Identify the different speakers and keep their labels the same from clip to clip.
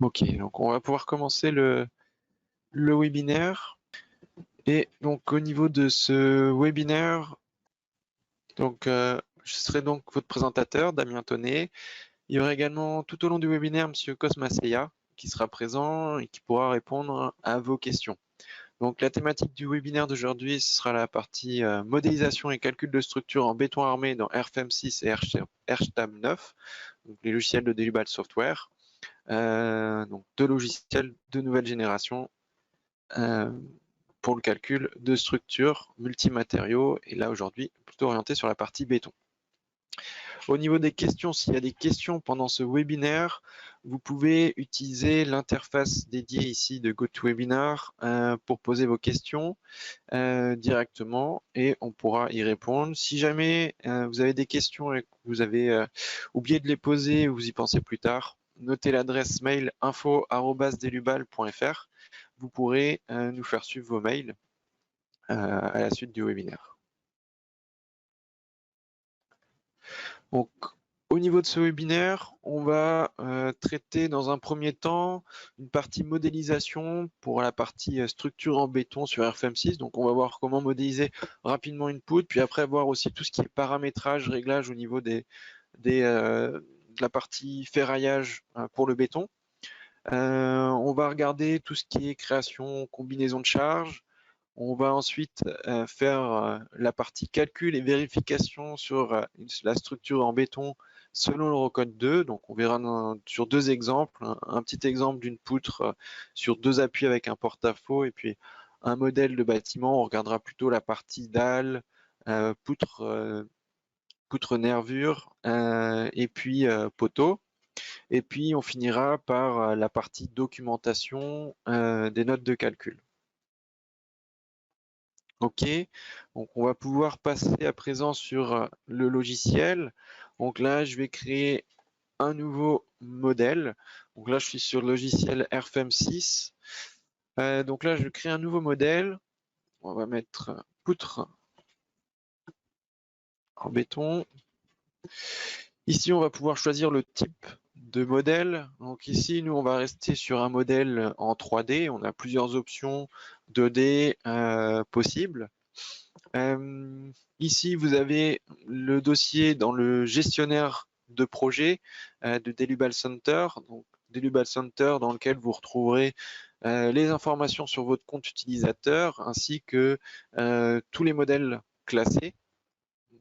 Speaker 1: Ok, donc on va pouvoir commencer le webinaire. Et donc au niveau de ce webinaire, donc je serai donc votre présentateur, Damien Tonnet. Il y aura également tout au long du webinaire Monsieur Cosmaseya qui sera présent et qui pourra répondre à vos questions. Donc la thématique du webinaire d'aujourd'hui sera la partie modélisation et calcul de structure en béton armé dans RFM6 et RSTAB9, donc les logiciels de Delubal Software. Donc deux logiciels de nouvelle génération pour le calcul de structures multimatériaux, et là aujourd'hui plutôt orienté sur la partie béton. Au niveau des questions, s'il y a des questions pendant ce webinaire, vous pouvez utiliser l'interface dédiée ici de GoToWebinar pour poser vos questions directement et on pourra y répondre. Si jamais vous avez des questions et que vous avez oublié de les poser ou vous y pensez plus tard, notez l'adresse mail info@delubal.fr. Vous pourrez nous faire suivre vos mails à la suite du webinaire. Donc, au niveau de ce webinaire, on va traiter dans un premier temps une partie modélisation pour la partie structure en béton sur RFM6. Donc, on va voir comment modéliser rapidement une poutre, puis après voir aussi tout ce qui est paramétrage, réglage au niveau de la partie ferraillage pour le béton. On va regarder tout ce qui est création, combinaison de charges. On va ensuite faire la partie calcul et vérification sur la structure en béton selon l'Eurocode 2. Donc on verra sur deux exemples, un petit exemple d'une poutre sur deux appuis avec un porte-à-faux et puis un modèle de bâtiment. On regardera plutôt la partie dalle, poutre nervure et puis poteau. Et puis on finira par la partie documentation des notes de calcul. Ok, donc on va pouvoir passer à présent sur le logiciel. Donc là, je vais créer un nouveau modèle. Donc là, je suis sur le logiciel RFM6. Donc là, je crée un nouveau modèle. On va mettre poutre en béton. Ici, on va pouvoir choisir le type de modèle. Donc ici, nous, on va rester sur un modèle en 3D. On a plusieurs options 2D possibles. Ici, vous avez le dossier dans le gestionnaire de projet de Delubal Center. Donc, Delubal Center dans lequel vous retrouverez les informations sur votre compte utilisateur ainsi que tous les modèles classés.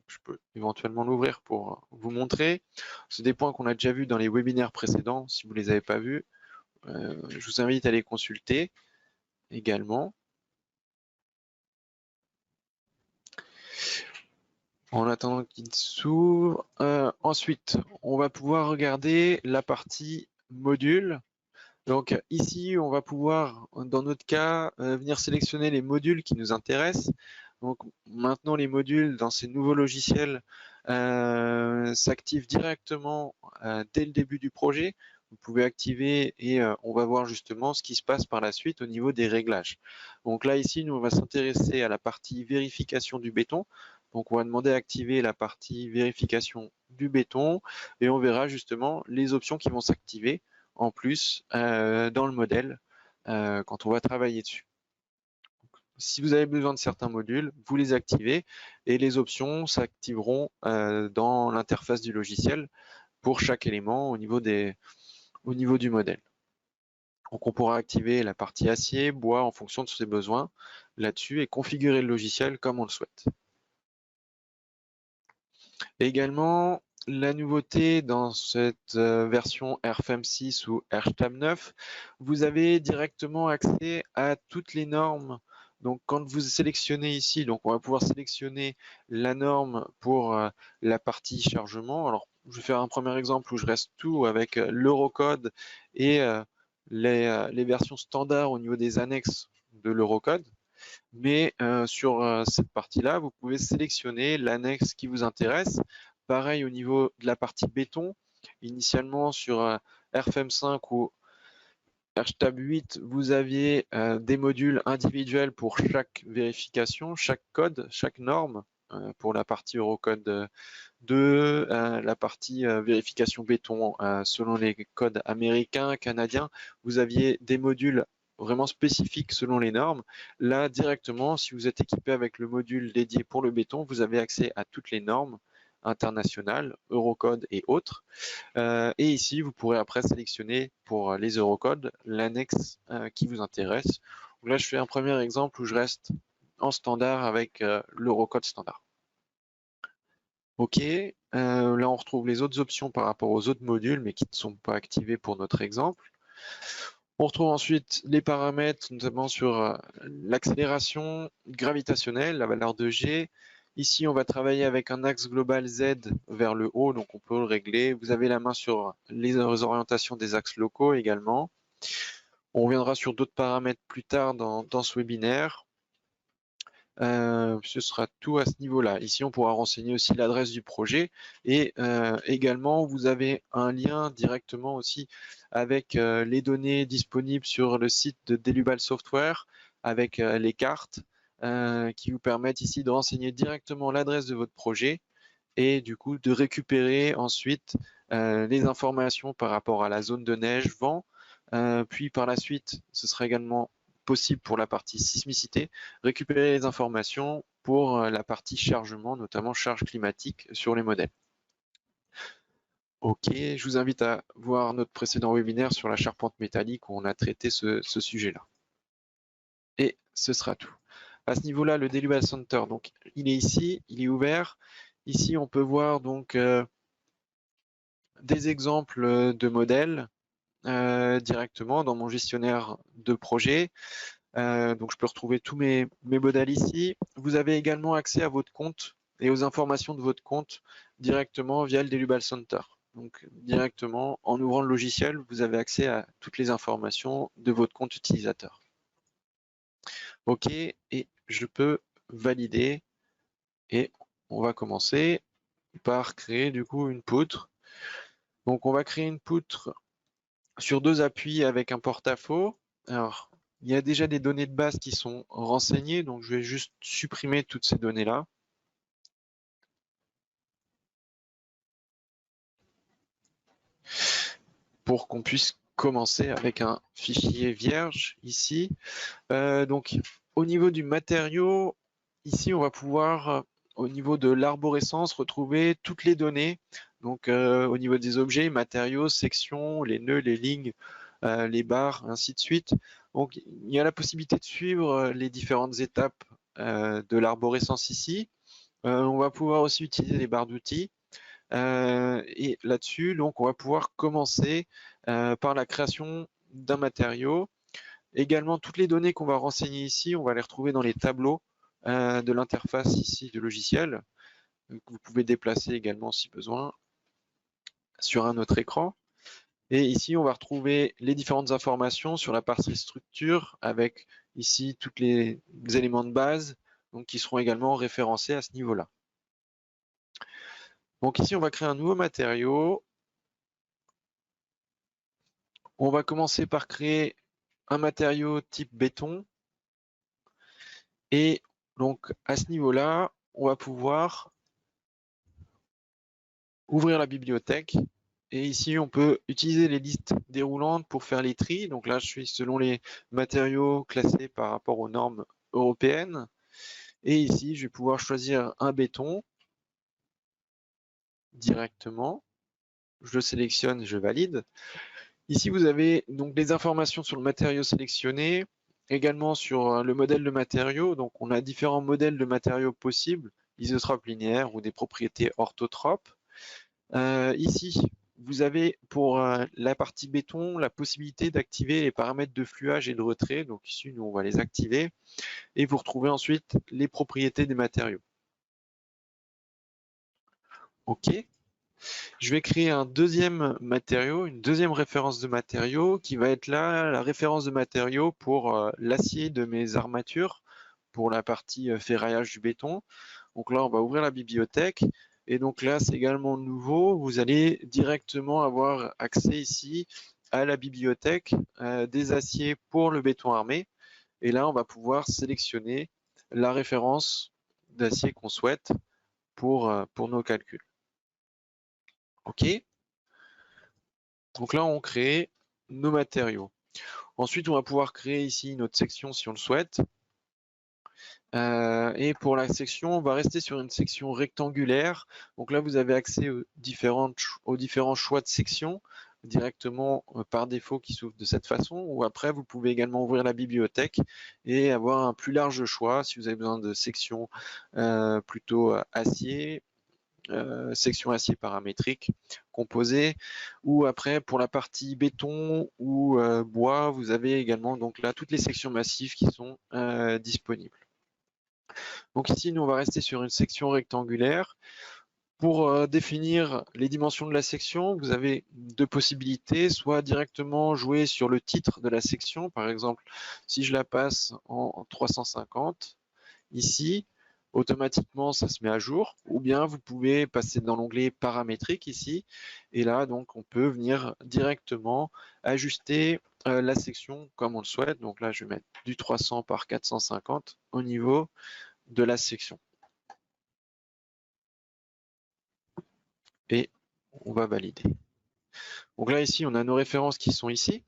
Speaker 1: Je peux éventuellement l'ouvrir pour vous montrer. C'est des points qu'on a déjà vus dans les webinaires précédents. Si vous ne les avez pas vus, je vous invite à les consulter également. En attendant qu'il s'ouvre. Ensuite, on va pouvoir regarder la partie module. Donc ici, on va pouvoir, dans notre cas, venir sélectionner les modules qui nous intéressent. Donc maintenant, les modules dans ces nouveaux logiciels s'activent directement dès le début du projet. Vous pouvez activer et on va voir justement ce qui se passe par la suite au niveau des réglages. Donc là, ici, nous, on va s'intéresser à la partie vérification du béton. Donc on va demander à activer la partie vérification du béton et on verra justement les options qui vont s'activer en plus dans le modèle quand on va travailler dessus. Donc, si vous avez besoin de certains modules, vous les activez et les options s'activeront dans l'interface du logiciel pour chaque élément au niveau du modèle. Donc on pourra activer la partie acier, bois en fonction de ses besoins là-dessus et configurer le logiciel comme on le souhaite. Également, la nouveauté dans cette version RFM6 ou RSTAB9, vous avez directement accès à toutes les normes. Donc quand vous sélectionnez ici, donc on va pouvoir sélectionner la norme pour la partie chargement. Alors je vais faire un premier exemple où je reste tout avec l'Eurocode et les versions standards au niveau des annexes de l'Eurocode. Mais sur cette partie-là, vous pouvez sélectionner l'annexe qui vous intéresse. Pareil au niveau de la partie béton. Initialement sur RFM5 ou RSTAB8, vous aviez des modules individuels pour chaque vérification, chaque code, chaque norme. pour la partie Eurocode 2, la partie vérification béton selon les codes américains, canadiens. Vous aviez des modules vraiment spécifiques selon les normes. Là, directement, si vous êtes équipé avec le module dédié pour le béton, vous avez accès à toutes les normes internationales, Eurocode et autres. Et ici, vous pourrez après sélectionner pour les Eurocodes l'annexe qui vous intéresse. Donc là, je fais un premier exemple où je reste en standard avec l'Eurocode standard. OK, là on retrouve les autres options par rapport aux autres modules, mais qui ne sont pas activés pour notre exemple. On retrouve ensuite les paramètres, notamment sur l'accélération gravitationnelle, la valeur de G. Ici, on va travailler avec un axe global Z vers le haut, donc on peut le régler. Vous avez la main sur les orientations des axes locaux également. On reviendra sur d'autres paramètres plus tard dans ce webinaire. Ce sera tout à ce niveau-là. Ici, on pourra renseigner aussi l'adresse du projet et également, vous avez un lien directement aussi avec les données disponibles sur le site de Delubal Software avec les cartes qui vous permettent ici de renseigner directement l'adresse de votre projet et du coup de récupérer ensuite les informations par rapport à la zone de neige, vent, puis par la suite, ce sera également possible pour la partie sismicité, récupérer les informations pour la partie chargement, notamment charge climatique sur les modèles. Ok, je vous invite à voir notre précédent webinaire sur la charpente métallique où on a traité ce sujet-là. Et ce sera tout. À ce niveau-là, le Delubal Center, donc il est ici, il est ouvert. Ici, on peut voir donc des exemples de modèles directement dans mon gestionnaire de projet. Donc je peux retrouver tous mes modèles ici. Vous avez également accès à votre compte et aux informations de votre compte directement via le Delubal Center. Donc directement, en ouvrant le logiciel, vous avez accès à toutes les informations de votre compte utilisateur. OK, et je peux valider. Et on va commencer par créer du coup une poutre. Donc on va créer une poutre sur 2 appuis avec un porte-à-faux. Alors, il y a déjà des données de base qui sont renseignées, donc je vais juste supprimer toutes ces données-là. Pour qu'on puisse commencer avec un fichier vierge ici. Donc, au niveau du matériau, ici, on va pouvoir, au niveau de l'arborescence, retrouver toutes les données. Donc, au niveau des objets, matériaux, sections, les nœuds, les lignes, les barres, ainsi de suite. Donc, il y a la possibilité de suivre les différentes étapes de l'arborescence ici. On va pouvoir aussi utiliser les barres d'outils. Et là-dessus, donc, on va pouvoir commencer par la création d'un matériau. Également, toutes les données qu'on va renseigner ici, on va les retrouver dans les tableaux de l'interface ici du logiciel. Donc, vous pouvez déplacer également si besoin sur un autre écran. Et ici, on va retrouver les différentes informations sur la partie structure avec ici tous les éléments de base donc, qui seront également référencés à ce niveau-là. Donc ici, on va créer un nouveau matériau. On va commencer par créer un matériau type béton. Et donc à ce niveau-là, on va pouvoir ouvrir la bibliothèque. Et ici, on peut utiliser les listes déroulantes pour faire les tris. Donc là, je suis selon les matériaux classés par rapport aux normes européennes. Et ici, je vais pouvoir choisir un béton directement. Je le sélectionne, je valide. Ici, vous avez donc des informations sur le matériau sélectionné, également sur le modèle de matériau. Donc, on a différents modèles de matériaux possibles, isotropes linéaires ou des propriétés orthotropes. Ici, vous avez pour la partie béton la possibilité d'activer les paramètres de fluage et de retrait. Donc ici, nous, on va les activer. Et vous retrouvez ensuite les propriétés des matériaux. OK. Je vais créer un deuxième matériau, une deuxième référence de matériau qui va être là, la référence de matériau pour l'acier de mes armatures, pour la partie ferraillage du béton. Donc là, on va ouvrir la bibliothèque. Et donc là, c'est également nouveau. Vous allez directement avoir accès ici à la bibliothèque des aciers pour le béton armé. Et là, on va pouvoir sélectionner la référence d'acier qu'on souhaite pour nos calculs. OK. Donc là, on crée nos matériaux. Ensuite, on va pouvoir créer ici notre section si on le souhaite. Et pour la section, on va rester sur une section rectangulaire. Donc là, vous avez accès aux différents choix de sections directement par défaut qui s'ouvrent de cette façon. Ou après, vous pouvez également ouvrir la bibliothèque et avoir un plus large choix si vous avez besoin de sections plutôt acier, section acier paramétrique composée, ou après pour la partie béton ou bois, vous avez également donc là toutes les sections massives qui sont disponibles. Donc ici, nous on va rester sur une section rectangulaire. Pour définir les dimensions de la section, vous avez deux possibilités, soit directement jouer sur le titre de la section, par exemple si je la passe en 350 ici, automatiquement ça se met à jour, ou bien vous pouvez passer dans l'onglet paramétrique ici, et là donc on peut venir directement ajuster la section comme on le souhaite. Donc là je vais mettre du 300 par 450 au niveau de la section. Et on va valider. Donc là ici on a nos références qui sont ici.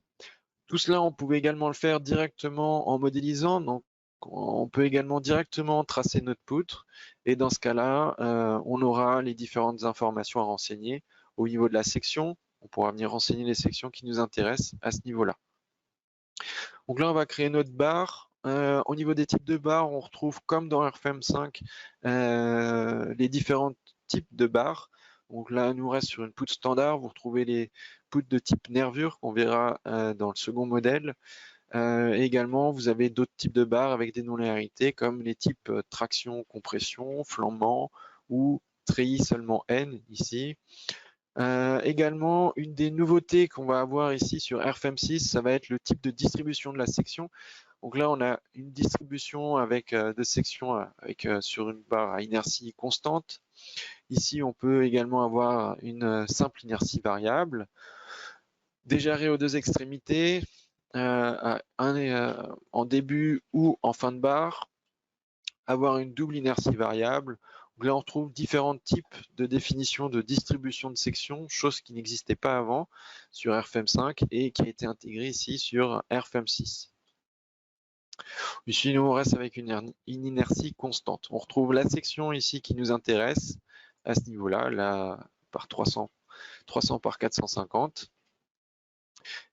Speaker 1: Tout cela on pouvait également le faire directement en modélisant, donc on peut également directement tracer notre poutre et dans ce cas-là, on aura les différentes informations à renseigner au niveau de la section. On pourra venir renseigner les sections qui nous intéressent à ce niveau-là. Donc là, on va créer notre barre. Au niveau des types de barres, on retrouve comme dans RFM5 les différents types de barres. Donc là, nous reste sur une poutre standard. Vous retrouvez les poutres de type nervure qu'on verra dans le second modèle. Également, vous avez d'autres types de barres avec des non-linéarités comme les types traction, compression, flambant ou treillis seulement N ici. Également, une des nouveautés qu'on va avoir ici sur RFM6, ça va être le type de distribution de la section. Donc là, on a une distribution avec deux sections avec sur une barre à inertie constante. Ici, on peut également avoir une simple inertie variable. Des jarrets aux deux extrémités, en début ou en fin de barre, avoir une double inertie variable. Donc là, on retrouve différents types de définitions de distribution de sections, chose qui n'existait pas avant sur RFM5 et qui a été intégrée ici sur RFM6. Ici, nous, on reste avec une inertie constante. On retrouve la section ici qui nous intéresse à ce niveau-là, là, par 300 par 450.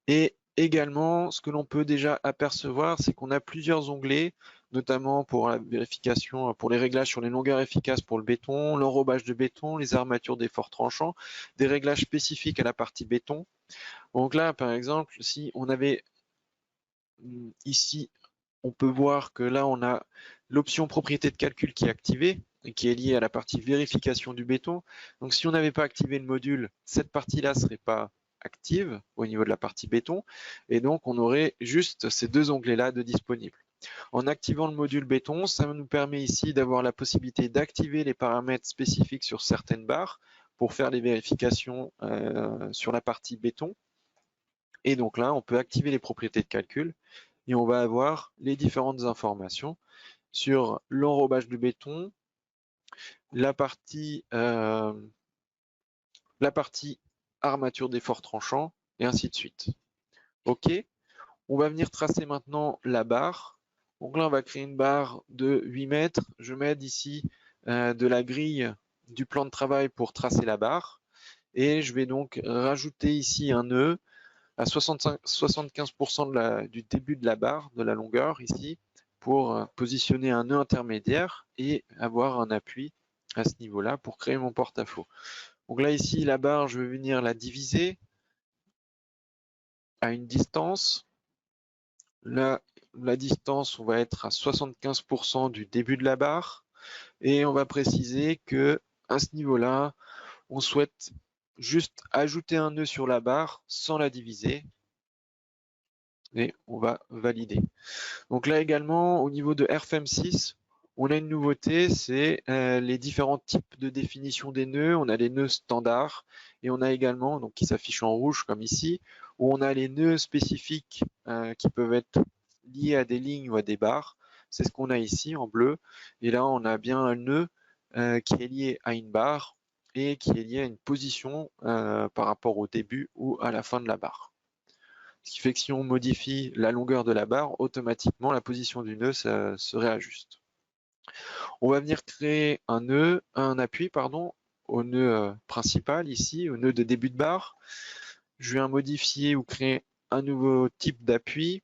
Speaker 1: Et également, ce que l'on peut déjà apercevoir, c'est qu'on a plusieurs onglets, notamment pour la vérification, pour les réglages sur les longueurs efficaces pour le béton, l'enrobage de béton, les armatures d'effort tranchant, des réglages spécifiques à la partie béton. Donc là, par exemple, si on avait ici, on peut voir que là, on a l'option propriété de calcul qui est activée et qui est liée à la partie vérification du béton. Donc si on n'avait pas activé le module, cette partie-là ne serait pas active au niveau de la partie béton et donc on aurait juste ces deux onglets-là de disponibles. En activant le module béton, ça nous permet ici d'avoir la possibilité d'activer les paramètres spécifiques sur certaines barres pour faire les vérifications sur la partie béton. Et donc là, on peut activer les propriétés de calcul et on va avoir les différentes informations sur l'enrobage de béton, la partie armature d'effort tranchant et ainsi de suite. OK, on va venir tracer maintenant la barre. Donc là, on va créer une barre de 8 mètres. Je m'aide ici de la grille du plan de travail pour tracer la barre. Et je vais donc rajouter ici un nœud à 75% du début de la barre, de la longueur ici, pour positionner un nœud intermédiaire et avoir un appui à ce niveau-là pour créer mon porte-à-faux. Donc là, ici, la barre, je vais venir la diviser à une distance. Là, la distance, on va être à 75% du début de la barre. Et on va préciser que à ce niveau-là, on souhaite juste ajouter un nœud sur la barre sans la diviser. Et on va valider. Donc là également, au niveau de RFM6, on a une nouveauté, c'est les différents types de définition des nœuds. On a les nœuds standards et on a également, donc qui s'affichent en rouge comme ici, où on a les nœuds spécifiques qui peuvent être liés à des lignes ou à des barres. c'est ce qu'on a ici en bleu. Et là, on a bien un nœud qui est lié à une barre et qui est lié à une position par rapport au début ou à la fin de la barre. Ce qui fait que si on modifie la longueur de la barre, automatiquement la position du nœud se réajuste. On va venir créer un appui au nœud principal ici, au nœud de début de barre. Je viens modifier ou créer un nouveau type d'appui.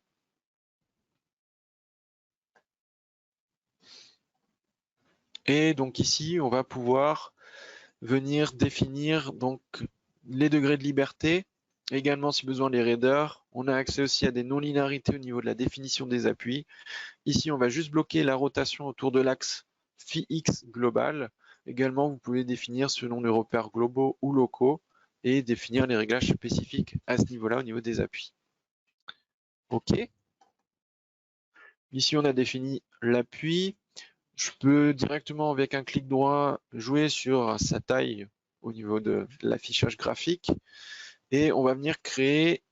Speaker 1: Et donc ici, on va pouvoir venir définir donc les degrés de liberté. Également, si besoin, les raideurs. On a accès aussi à des non-linéarités au niveau de la définition des appuis. Ici, on va juste bloquer la rotation autour de l'axe phi-x global. Également, vous pouvez définir selon les repères globaux ou locaux et définir les réglages spécifiques à ce niveau-là au niveau des appuis. OK. Ici, on a défini l'appui. Je peux directement, avec un clic droit, jouer sur sa taille au niveau de l'affichage graphique. Et on va venir créer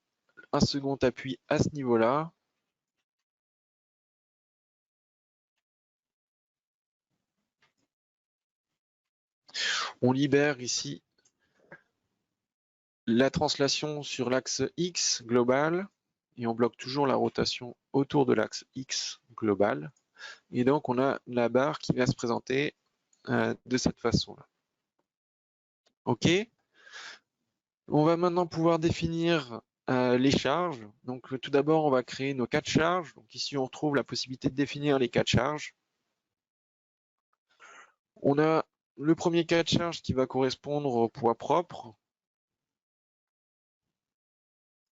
Speaker 1: un second appui à ce niveau-là. On libère ici la translation sur l'axe X global et on bloque toujours la rotation autour de l'axe X global. Et donc, on a la barre qui va se présenter de cette façon-là. OK. On va maintenant pouvoir définir les charges. Donc, tout d'abord, on va créer nos cas de charges. Donc, ici, on retrouve la possibilité de définir les cas de charge. On a le premier cas de charge qui va correspondre au poids propre.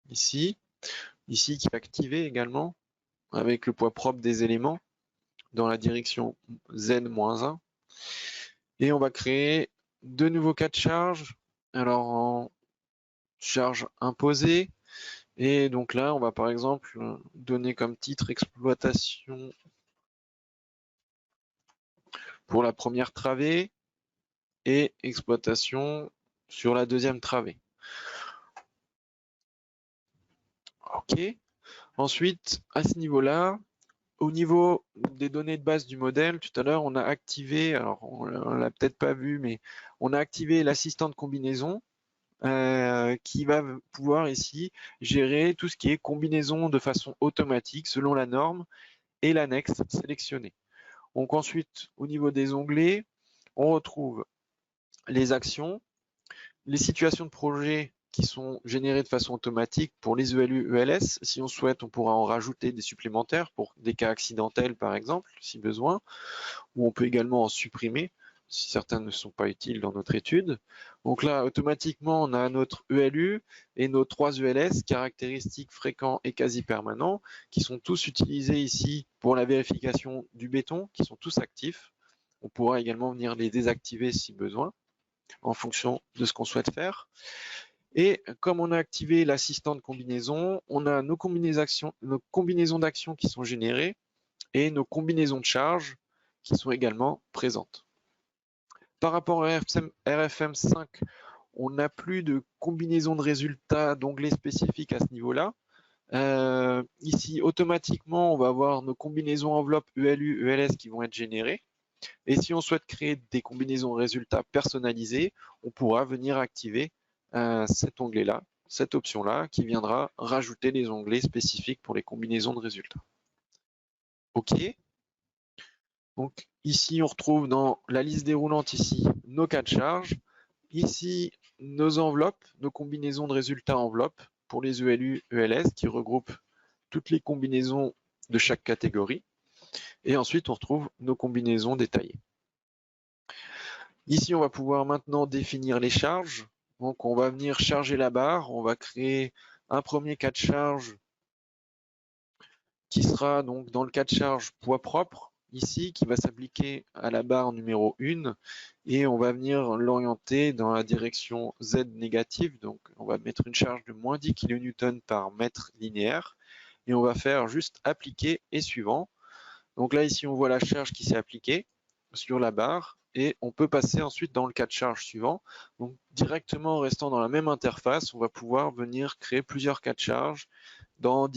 Speaker 1: Ici qui va activer également avec le poids propre des éléments dans la direction Z-1. Et on va créer deux nouveaux cas de charge. Alors en charge imposée. Et donc là, on va par exemple donner comme titre exploitation pour la première travée et exploitation sur la deuxième travée. OK. Ensuite, à ce niveau-là, au niveau des données de base du modèle, tout à l'heure, on a activé, alors on l'a peut-être pas vu, mais on a activé l'assistant de combinaison qui va pouvoir ici gérer tout ce qui est combinaison de façon automatique selon la norme et l'annexe sélectionnée. Donc ensuite, au niveau des onglets, on retrouve les actions, les situations de projet qui sont générées de façon automatique pour les ELU, ELS. Si on souhaite, on pourra en rajouter des supplémentaires pour des cas accidentels, par exemple, si besoin, ou on peut également en supprimer si certains ne sont pas utiles dans notre étude. Donc là, automatiquement, on a notre ELU et nos 3 ELS, caractéristiques fréquents et quasi permanents, qui sont tous utilisés ici pour la vérification du béton, qui sont tous actifs. On pourra également venir les désactiver si besoin, en fonction de ce qu'on souhaite faire. Et comme on a activé l'assistant de combinaison, on a nos combinaisons d'actions qui sont générées et nos combinaisons de charges qui sont également présentes. Par rapport à RFM5, on n'a plus de combinaison de résultats d'onglets spécifiques à ce niveau-là. Ici, automatiquement, on va avoir nos combinaisons enveloppes ELU, ELS qui vont être générées. Et si on souhaite créer des combinaisons résultats personnalisées, on pourra venir activer cet onglet-là, cette option-là, qui viendra rajouter les onglets spécifiques pour les combinaisons de résultats. OK. Donc ici, on retrouve dans la liste déroulante ici nos cas de charge. Ici, nos enveloppes, nos combinaisons de résultats enveloppes pour les ELU, ELS qui regroupent toutes les combinaisons de chaque catégorie. Et ensuite, on retrouve nos combinaisons détaillées. Ici, on va pouvoir maintenant définir les charges. Donc, on va venir charger la barre. On va créer un premier cas de charge qui sera donc dans le cas de charge poids propre, ici, qui va s'appliquer à la barre numéro 1. Et on va venir l'orienter dans la direction Z négative. Donc, on va mettre une charge de moins 10 kN par mètre linéaire. Et on va faire juste appliquer et suivant. Donc là, ici, on voit la charge qui s'est appliquée sur la barre. Et on peut passer ensuite dans le cas de charge suivant. Donc directement en restant dans la même interface, on va pouvoir venir créer plusieurs cas de charge dans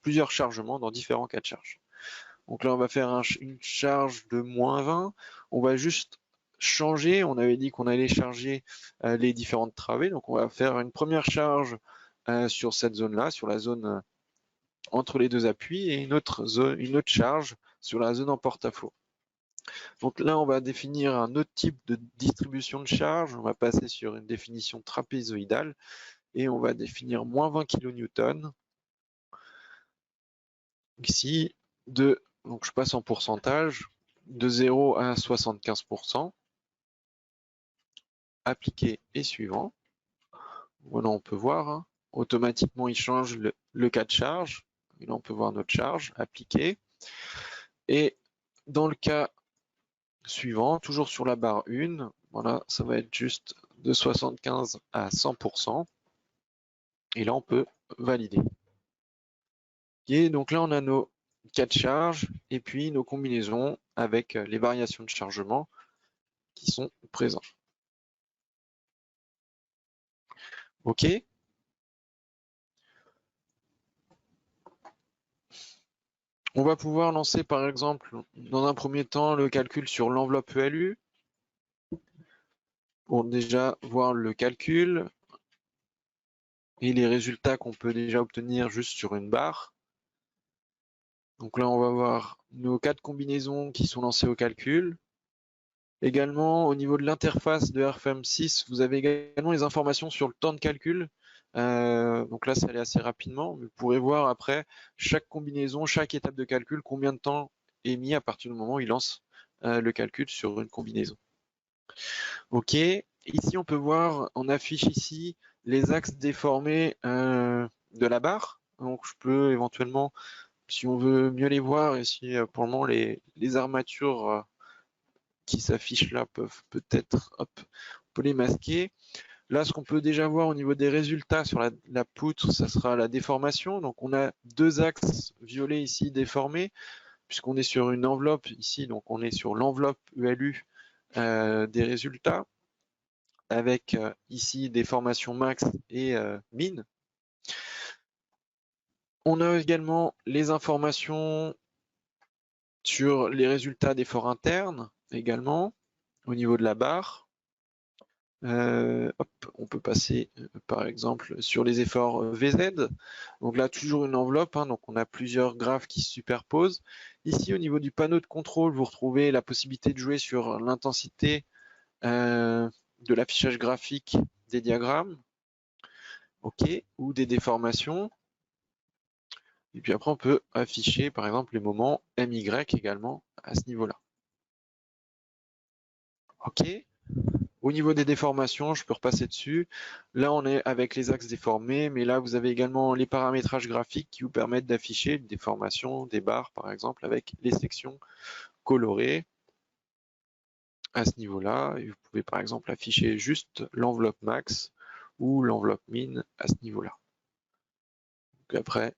Speaker 1: plusieurs chargements dans différents cas de charge. Donc là, on va faire une charge de -20. On va juste changer. On avait dit qu'on allait charger les différentes travées. Donc on va faire une première charge sur cette zone-là, sur la zone entre les deux appuis, et une autre charge sur la zone en porte-à-faux. Donc là, on va définir un autre type de distribution de charge. On va passer sur une définition trapézoïdale et on va définir -20 kN. Ici, donc je passe en pourcentage, de 0 à 75%. Appliquer et suivant. Voilà, on peut voir, hein, automatiquement il change le cas de charge. Et là, on peut voir notre charge appliquée. Et dans le cas suivant, toujours sur la barre 1, voilà, ça va être juste de 75 à 100%. Et là, on peut valider. Et donc là, on a nos cas de charge et puis nos combinaisons avec les variations de chargement qui sont présents. OK. On va pouvoir lancer par exemple dans un premier temps le calcul sur l'enveloppe ELU pour déjà voir le calcul et les résultats qu'on peut déjà obtenir juste sur une barre. Donc là, on va voir nos 4 combinaisons qui sont lancées au calcul. Également, au niveau de l'interface de RFM6, vous avez également les informations sur le temps de calcul. Donc là, ça allait assez rapidement. Vous pourrez voir après chaque combinaison, chaque étape de calcul, combien de temps est mis à partir du moment où il lance le calcul sur une combinaison. OK. Ici, on peut voir, on affiche ici les axes déformés de la barre. Donc, je peux éventuellement, si on veut mieux les voir, et si pour le moment les armatures qui s'affichent là peuvent peut-être, hop, on peut les masquer. Là, ce qu'on peut déjà voir au niveau des résultats sur la poutre, ça sera la déformation. Donc, on a deux axes violets ici déformés, puisqu'on est sur une enveloppe ici. Donc, on est sur l'enveloppe ELU des résultats, avec ici des formations max et min. On a également les informations sur les résultats d'efforts internes, également, au niveau de la barre. Hop, on peut passer par exemple sur les efforts VZ. Donc là, toujours une enveloppe, hein, donc on a plusieurs graphes qui se superposent. Ici, au niveau du panneau de contrôle, vous retrouvez la possibilité de jouer sur l'intensité de l'affichage graphique des diagrammes, OK, ou des déformations. Et puis après, on peut afficher par exemple les moments MY également à ce niveau-là. OK. Au niveau des déformations, je peux repasser dessus. Là, on est avec les axes déformés, mais là, vous avez également les paramétrages graphiques qui vous permettent d'afficher des déformations, des barres, par exemple, avec les sections colorées à ce niveau-là. Et vous pouvez, par exemple, afficher juste l'enveloppe max ou l'enveloppe min à ce niveau-là. Donc après,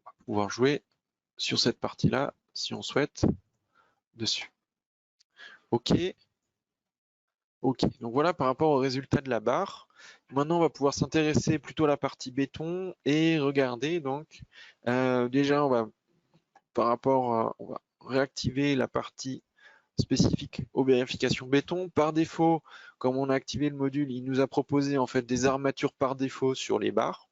Speaker 1: on va pouvoir jouer sur cette partie-là, si on souhaite, dessus. OK. OK, donc voilà par rapport au résultat de la barre. Maintenant, on va pouvoir s'intéresser plutôt à la partie béton et regarder donc. Déjà, on va on va réactiver la partie spécifique aux vérifications béton. Par défaut, comme on a activé le module, il nous a proposé en fait des armatures par défaut sur les barres.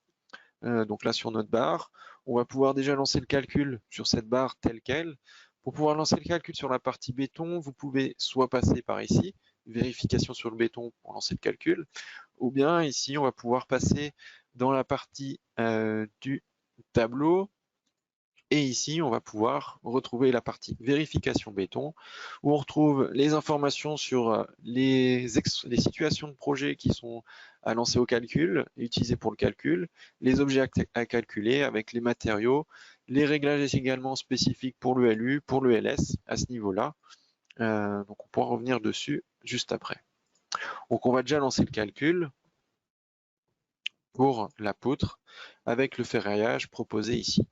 Speaker 1: Donc là, sur notre barre, on va pouvoir déjà lancer le calcul sur cette barre telle quelle. Pour pouvoir lancer le calcul sur la partie béton, vous pouvez soit passer par ici, vérification sur le béton pour lancer le calcul, ou bien ici, on va pouvoir passer dans la partie du tableau, et ici, on va pouvoir retrouver la partie vérification béton, où on retrouve les informations sur les situations de projet qui sont à lancer au calcul, et utilisées pour le calcul, les objets à calculer avec les matériaux, les réglages également spécifiques pour le LU, pour le LS à ce niveau-là. Donc on pourra revenir dessus juste après. Donc on va déjà lancer le calcul pour la poutre avec le ferraillage proposé ici.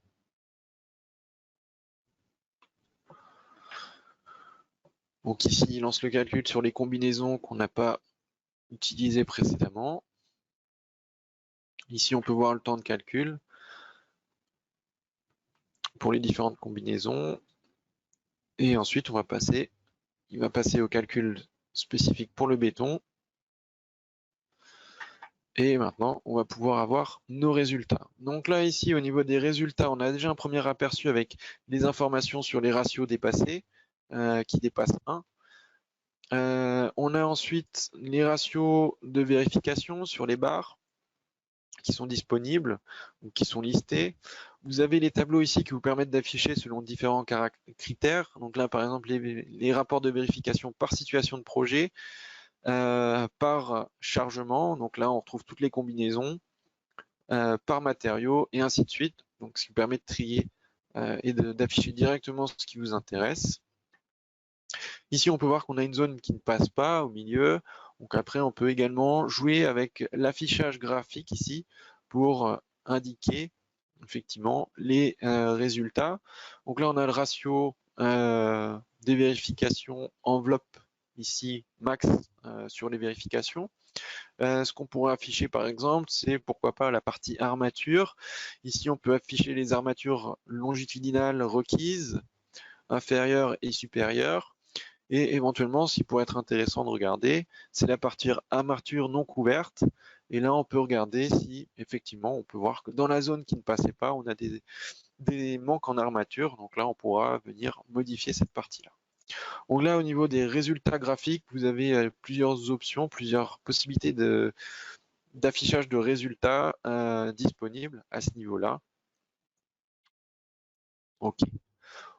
Speaker 1: Donc ici, il lance le calcul sur les combinaisons qu'on n'a pas utilisées précédemment. Ici, on peut voir le temps de calcul pour les différentes combinaisons. Et ensuite, il va passer au calcul spécifique pour le béton. Et maintenant, on va pouvoir avoir nos résultats. Donc là, ici, au niveau des résultats, on a déjà un premier aperçu avec les informations sur les ratios dépassés, qui dépassent 1. On a ensuite les ratios de vérification sur les barres qui sont disponibles ou qui sont listés. Vous avez les tableaux ici qui vous permettent d'afficher selon différents critères. Donc là, par exemple, les rapports de vérification par situation de projet, par chargement. Donc là, on retrouve toutes les combinaisons, par matériaux et ainsi de suite. Donc, ce qui permet de trier et d'afficher directement ce qui vous intéresse. Ici, on peut voir qu'on a une zone qui ne passe pas au milieu. Donc après, on peut également jouer avec l'affichage graphique ici pour indiquer effectivement les résultats. Donc là, on a le ratio des vérifications enveloppe ici max sur les vérifications. Ce qu'on pourrait afficher par exemple, c'est pourquoi pas la partie armature. Ici, on peut afficher les armatures longitudinales requises, inférieures et supérieures. Et éventuellement, ce qui pourrait être intéressant de regarder, c'est la partie armature non couverte. Et là, on peut regarder si, effectivement, on peut voir que dans la zone qui ne passait pas, on a des manques en armature. Donc là, on pourra venir modifier cette partie-là. Donc là, au niveau des résultats graphiques, vous avez plusieurs options, plusieurs possibilités d'affichage de résultats disponibles à ce niveau-là. OK.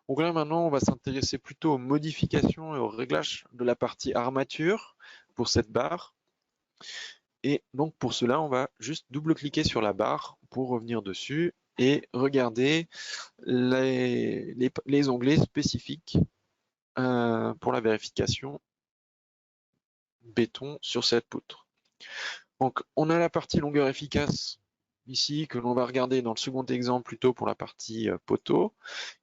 Speaker 1: Donc là, maintenant, on va s'intéresser plutôt aux modifications et aux réglages de la partie armature pour cette barre. Et donc, pour cela, on va juste double-cliquer sur la barre pour revenir dessus et regarder les onglets spécifiques pour la vérification béton sur cette poutre. Donc, on a la partie longueur efficace ici que l'on va regarder dans le second exemple plutôt pour la partie poteau.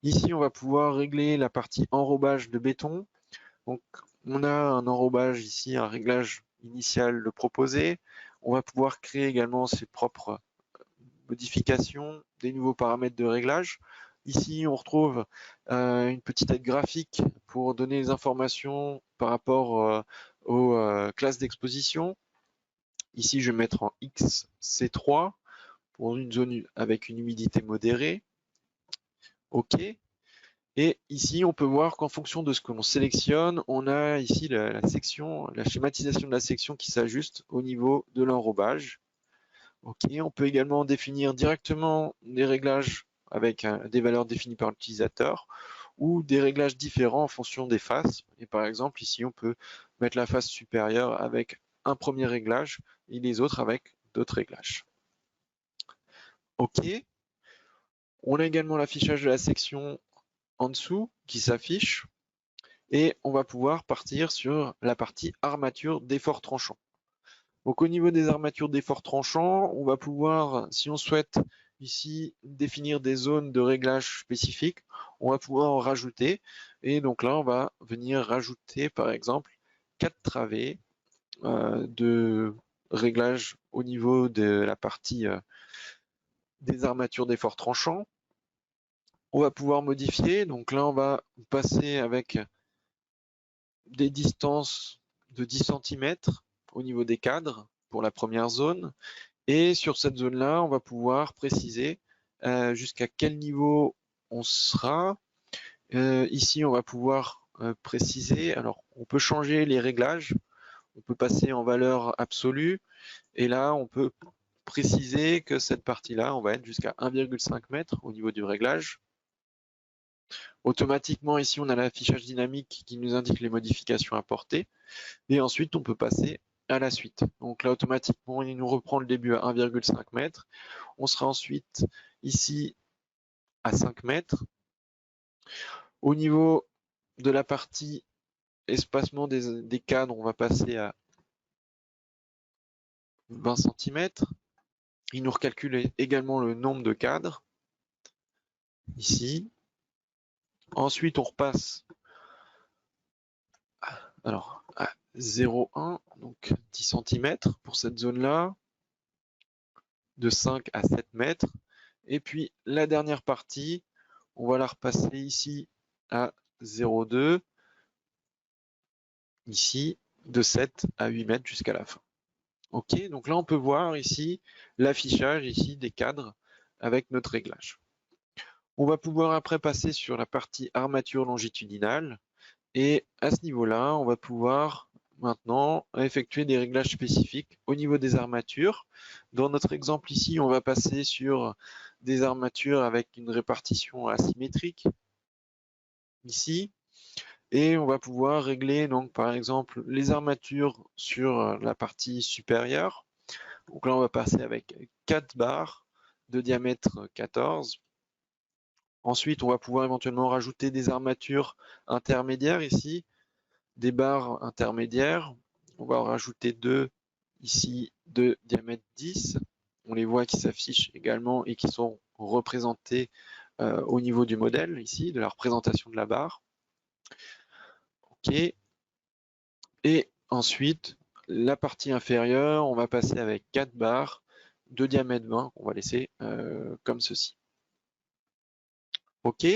Speaker 1: Ici, on va pouvoir régler la partie enrobage de béton. Donc, on a un enrobage ici, un réglage initial de proposé. On va pouvoir créer également ses propres modifications, des nouveaux paramètres de réglage. Ici, on retrouve une petite aide graphique pour donner les informations par rapport aux classes d'exposition. Ici, je vais mettre en XC3 pour une zone avec une humidité modérée. OK. Et ici, on peut voir qu'en fonction de ce que l'on sélectionne, on a ici la schématisation de la section qui s'ajuste au niveau de l'enrobage. OK. On peut également définir directement des réglages avec des valeurs définies par l'utilisateur ou des réglages différents en fonction des faces. Et par exemple, ici, on peut mettre la face supérieure avec un premier réglage et les autres avec d'autres réglages. OK. On a également l'affichage de la section en dessous qui s'affiche et on va pouvoir partir sur la partie armature d'effort tranchant. Donc au niveau des armatures d'effort tranchant, on va pouvoir, si on souhaite ici définir des zones de réglage spécifiques, on va pouvoir en rajouter. Et donc là, on va venir rajouter par exemple 4 travées de réglage au niveau de la partie des armatures d'effort tranchant. On va pouvoir modifier. Donc là, on va passer avec des distances de 10 cm au niveau des cadres pour la première zone. Et sur cette zone-là, on va pouvoir préciser jusqu'à quel niveau on sera. Ici, on va pouvoir préciser. Alors, on peut changer les réglages. On peut passer en valeur absolue. Et là, on peut préciser que cette partie-là, on va être jusqu'à 1,5 m au niveau du réglage. Automatiquement, ici, on a l'affichage dynamique qui nous indique les modifications apportées. Et ensuite, on peut passer à la suite. Donc là, automatiquement, il nous reprend le début à 1,5 m. On sera ensuite ici à 5 m. Au niveau de la partie espacement des cadres, on va passer à 20 cm. Il nous recalcule également le nombre de cadres, ici. Ensuite, on repasse à 0,1, donc 10 cm pour cette zone-là, de 5 à 7 mètres. Et puis, la dernière partie, on va la repasser ici à 0,2, ici, de 7 à 8 mètres jusqu'à la fin. Ok, donc là on peut voir ici l'affichage ici des cadres avec notre réglage. On va pouvoir après passer sur la partie armature longitudinale et à ce niveau-là, on va pouvoir maintenant effectuer des réglages spécifiques au niveau des armatures. Dans notre exemple ici, on va passer sur des armatures avec une répartition asymétrique ici. Et on va pouvoir régler donc par exemple les armatures sur la partie supérieure. Donc là on va passer avec 4 barres de diamètre 14. Ensuite on va pouvoir éventuellement rajouter des armatures intermédiaires ici, des barres intermédiaires. On va en rajouter 2 ici de diamètre 10. On les voit qui s'affichent également et qui sont représentés au niveau du modèle ici, de la représentation de la barre. Ok. Et ensuite, la partie inférieure, on va passer avec 4 barres de diamètre 20 qu'on va laisser comme ceci. OK.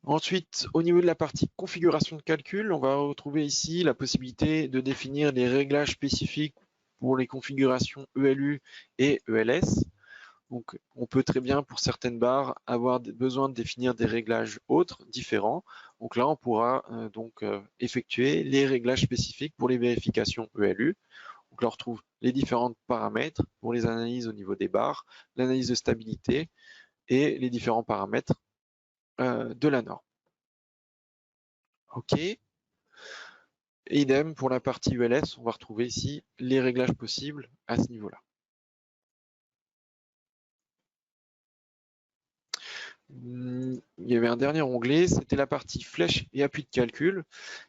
Speaker 1: Ensuite, au niveau de la partie configuration de calcul, on va retrouver ici la possibilité de définir des réglages spécifiques pour les configurations ELU et ELS. Donc, on peut très bien, pour certaines barres, avoir besoin de définir des réglages autres, différents. Donc là, on pourra effectuer les réglages spécifiques pour les vérifications ELU. Donc là, on retrouve les différents paramètres pour les analyses au niveau des barres, l'analyse de stabilité et les différents paramètres de la norme. OK. Et idem pour la partie ULS, on va retrouver ici les réglages possibles à ce niveau-là. Il y avait un dernier onglet, c'était la partie flèche et appui de calcul.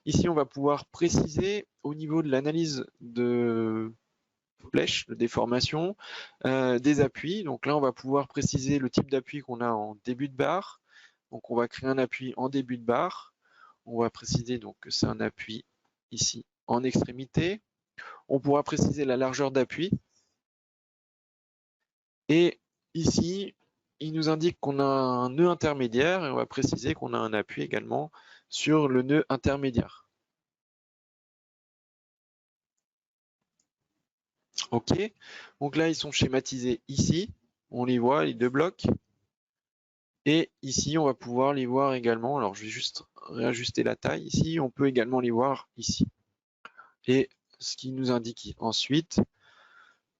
Speaker 1: Ici, on va pouvoir préciser au niveau de l'analyse de flèches, de déformation, des appuis. Donc là, on va pouvoir préciser le type d'appui qu'on a en début de barre. Donc on va créer un appui en début de barre. On va préciser donc que c'est un appui ici en extrémité. On pourra préciser la largeur d'appui. Et ici, il nous indique qu'on a un nœud intermédiaire et on va préciser qu'on a un appui également sur le nœud intermédiaire. OK. Donc là, ils sont schématisés ici. On les voit, les deux blocs. Et ici, on va pouvoir les voir également. Alors, je vais juste réajuster la taille. Ici, on peut également les voir ici. Et ce qui nous indique ensuite,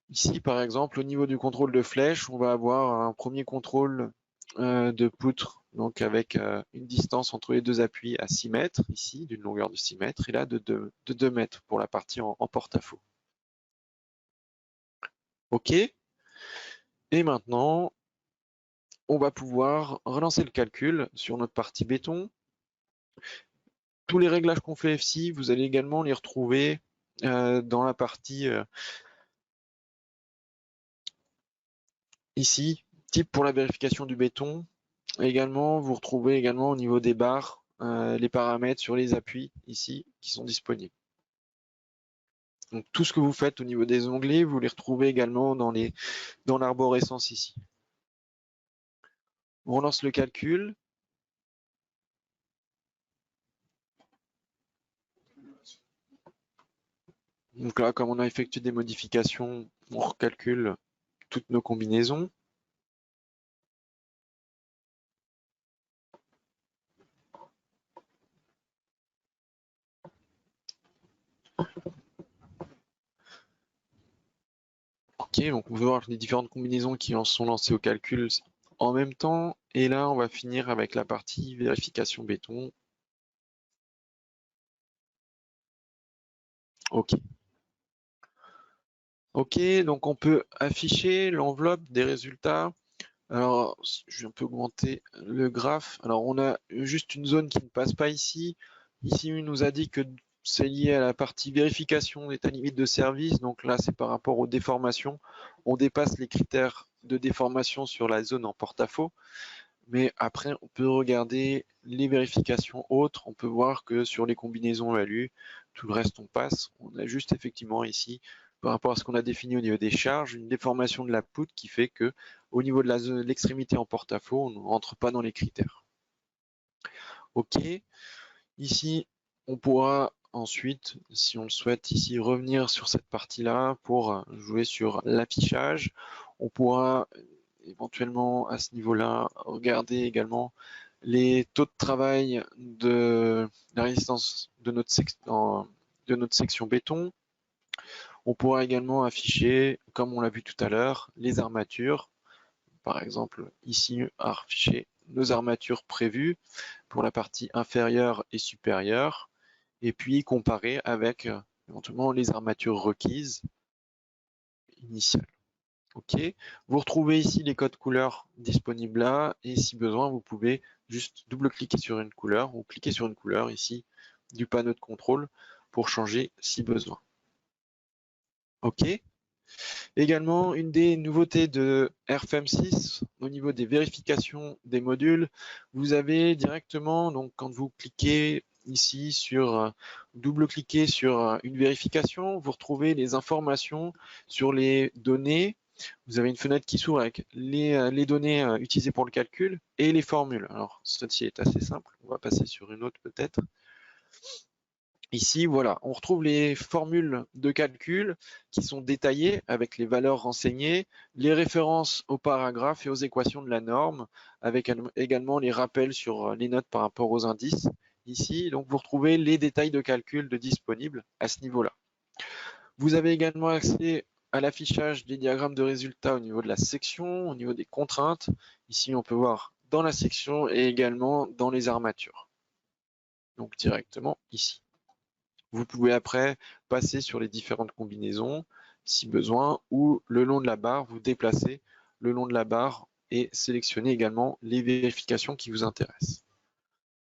Speaker 1: ici, par exemple, au niveau du contrôle de flèche, on va avoir un premier contrôle de poutre, donc avec une distance entre les deux appuis à 6 mètres, ici, d'une longueur de 6 mètres, et là de 2 mètres pour la partie en porte-à-faux. OK. Et maintenant, on va pouvoir relancer le calcul sur notre partie béton. Tous les réglages qu'on fait ici, vous allez également les retrouver dans la partie ici, type pour la vérification du béton. Également, vous retrouvez également au niveau des barres les paramètres sur les appuis ici qui sont disponibles. Donc tout ce que vous faites au niveau des onglets, vous les retrouvez également dans l'arborescence ici. On lance le calcul. Donc là, comme on a effectué des modifications, on recalcule toutes nos combinaisons. Ok, donc on peut voir les différentes combinaisons qui en sont lancées au calcul en même temps. Et là, on va finir avec la partie vérification béton. Ok. Ok, donc on peut afficher l'enveloppe des résultats. Alors, je vais un peu augmenter le graphe. Alors, on a juste une zone qui ne passe pas ici. Ici, il nous a dit que c'est lié à la partie vérification d'état limite de service. Donc là, c'est par rapport aux déformations. On dépasse les critères de déformation sur la zone en porte-à-faux. Mais après, on peut regarder les vérifications autres. On peut voir que sur les combinaisons ELU, tout le reste, on passe. On a juste effectivement ici, par rapport à ce qu'on a défini au niveau des charges, une déformation de la poutre qui fait que au niveau de l'extrémité en porte-à-faux, on ne rentre pas dans les critères. OK. Ici, on pourra ensuite, si on le souhaite, ici revenir sur cette partie-là pour jouer sur l'affichage. On pourra éventuellement à ce niveau-là regarder également les taux de travail de la résistance de notre section béton. On pourra également afficher, comme on l'a vu tout à l'heure, les armatures. Par exemple, ici, afficher nos armatures prévues pour la partie inférieure et supérieure, et puis comparer avec éventuellement les armatures requises initiales. OK. Vous retrouvez ici les codes couleurs disponibles là, et si besoin, vous pouvez juste double-cliquer sur une couleur ou cliquer sur une couleur ici du panneau de contrôle pour changer si besoin. OK. Également, une des nouveautés de RFEM6 au niveau des vérifications des modules, vous avez directement, donc quand vous cliquez ici sur double-cliquer sur une vérification, vous retrouvez les informations sur les données. Vous avez une fenêtre qui s'ouvre avec les données utilisées pour le calcul et les formules. Alors, ceci est assez simple. On va passer sur une autre peut-être. Ici, voilà, on retrouve les formules de calcul qui sont détaillées avec les valeurs renseignées, les références aux paragraphes et aux équations de la norme, avec également les rappels sur les notes par rapport aux indices. Ici, donc vous retrouvez les détails de calcul disponibles à ce niveau-là. Vous avez également accès à l'affichage des diagrammes de résultats au niveau de la section, au niveau des contraintes. Ici, on peut voir dans la section et également dans les armatures. Donc directement ici. Vous pouvez après passer sur les différentes combinaisons si besoin ou le long de la barre, vous déplacez le long de la barre et sélectionner également les vérifications qui vous intéressent.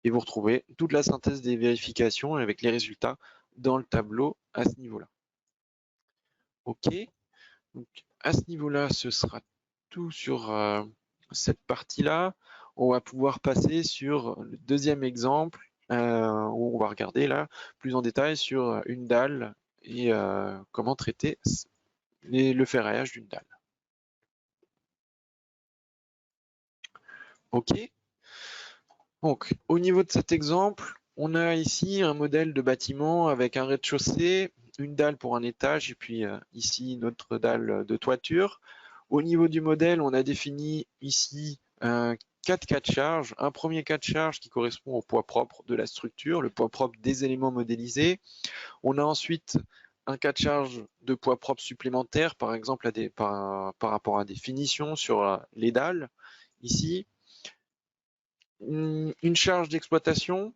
Speaker 1: Et vous retrouvez toute la synthèse des vérifications avec les résultats dans le tableau à ce niveau-là. OK. Donc à ce niveau-là, ce sera tout sur cette partie-là. On va pouvoir passer sur le deuxième exemple où on va regarder là plus en détail sur une dalle et comment traiter le ferraillage d'une dalle. OK. Donc au niveau de cet exemple, on a ici un modèle de bâtiment avec un rez-de-chaussée, une dalle pour un étage et puis ici notre dalle de toiture. Au niveau du modèle, on a défini ici 4 cas de charge. Un premier cas de charge qui correspond au poids propre de la structure, le poids propre des éléments modélisés. On a ensuite un cas de charge de poids propre supplémentaire, par exemple par rapport à des finitions sur les dalles, ici. Une charge d'exploitation,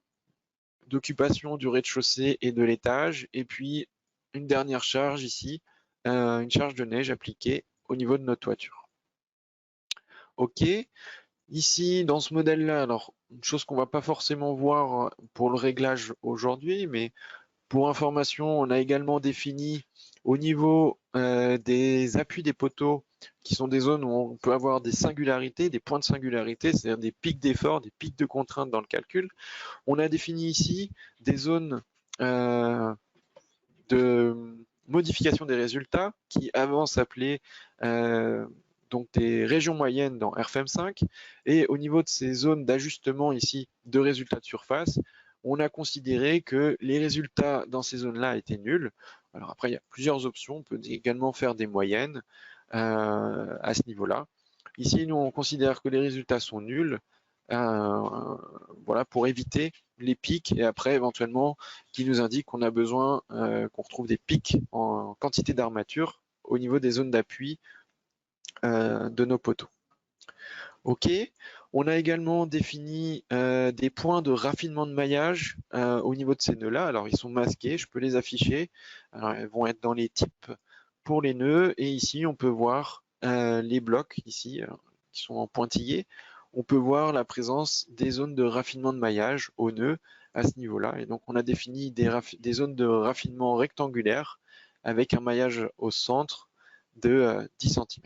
Speaker 1: d'occupation du rez-de-chaussée et de l'étage, et puis une dernière charge ici, une charge de neige appliquée au niveau de notre toiture. OK. Ici, dans ce modèle-là, alors, une chose qu'on va pas forcément voir pour le réglage aujourd'hui, mais pour information, on a également défini au niveau des appuis des poteaux, qui sont des zones où on peut avoir des singularités, des points de singularité, c'est-à-dire des pics d'effort, des pics de contrainte dans le calcul. On a défini ici des zones de modification des résultats qui avant s'appelaient donc des régions moyennes dans RFEM5, et au niveau de ces zones d'ajustement ici de résultats de surface, on a considéré que les résultats dans ces zones-là étaient nuls. Alors après, il y a plusieurs options, on peut également faire des moyennes à ce niveau-là. Ici, nous, on considère que les résultats sont nuls, voilà, pour éviter les pics, et après, éventuellement, qui nous indique qu'on a besoin qu'on retrouve des pics en quantité d'armature au niveau des zones d'appui de nos poteaux. OK. On a également défini des points de raffinement de maillage au niveau de ces nœuds-là. Alors, ils sont masqués, je peux les afficher. Alors, ils vont être dans les types pour les nœuds. Et ici, on peut voir les blocs ici qui sont en pointillés. On peut voir la présence des zones de raffinement de maillage au nœud à ce niveau-là. Et donc, on a défini des zones de raffinement rectangulaires avec un maillage au centre de 10 cm.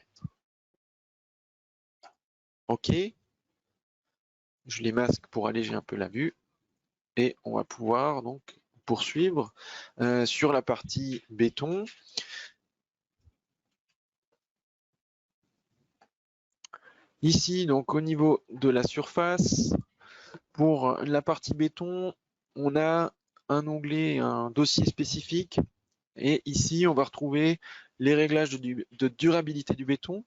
Speaker 1: OK. Je les masque pour alléger un peu la vue. Et on va pouvoir donc poursuivre sur la partie béton. Ici, donc au niveau de la surface, Pour la partie béton, on a un onglet, un dossier spécifique. Et ici, on va retrouver les réglages de durabilité du béton.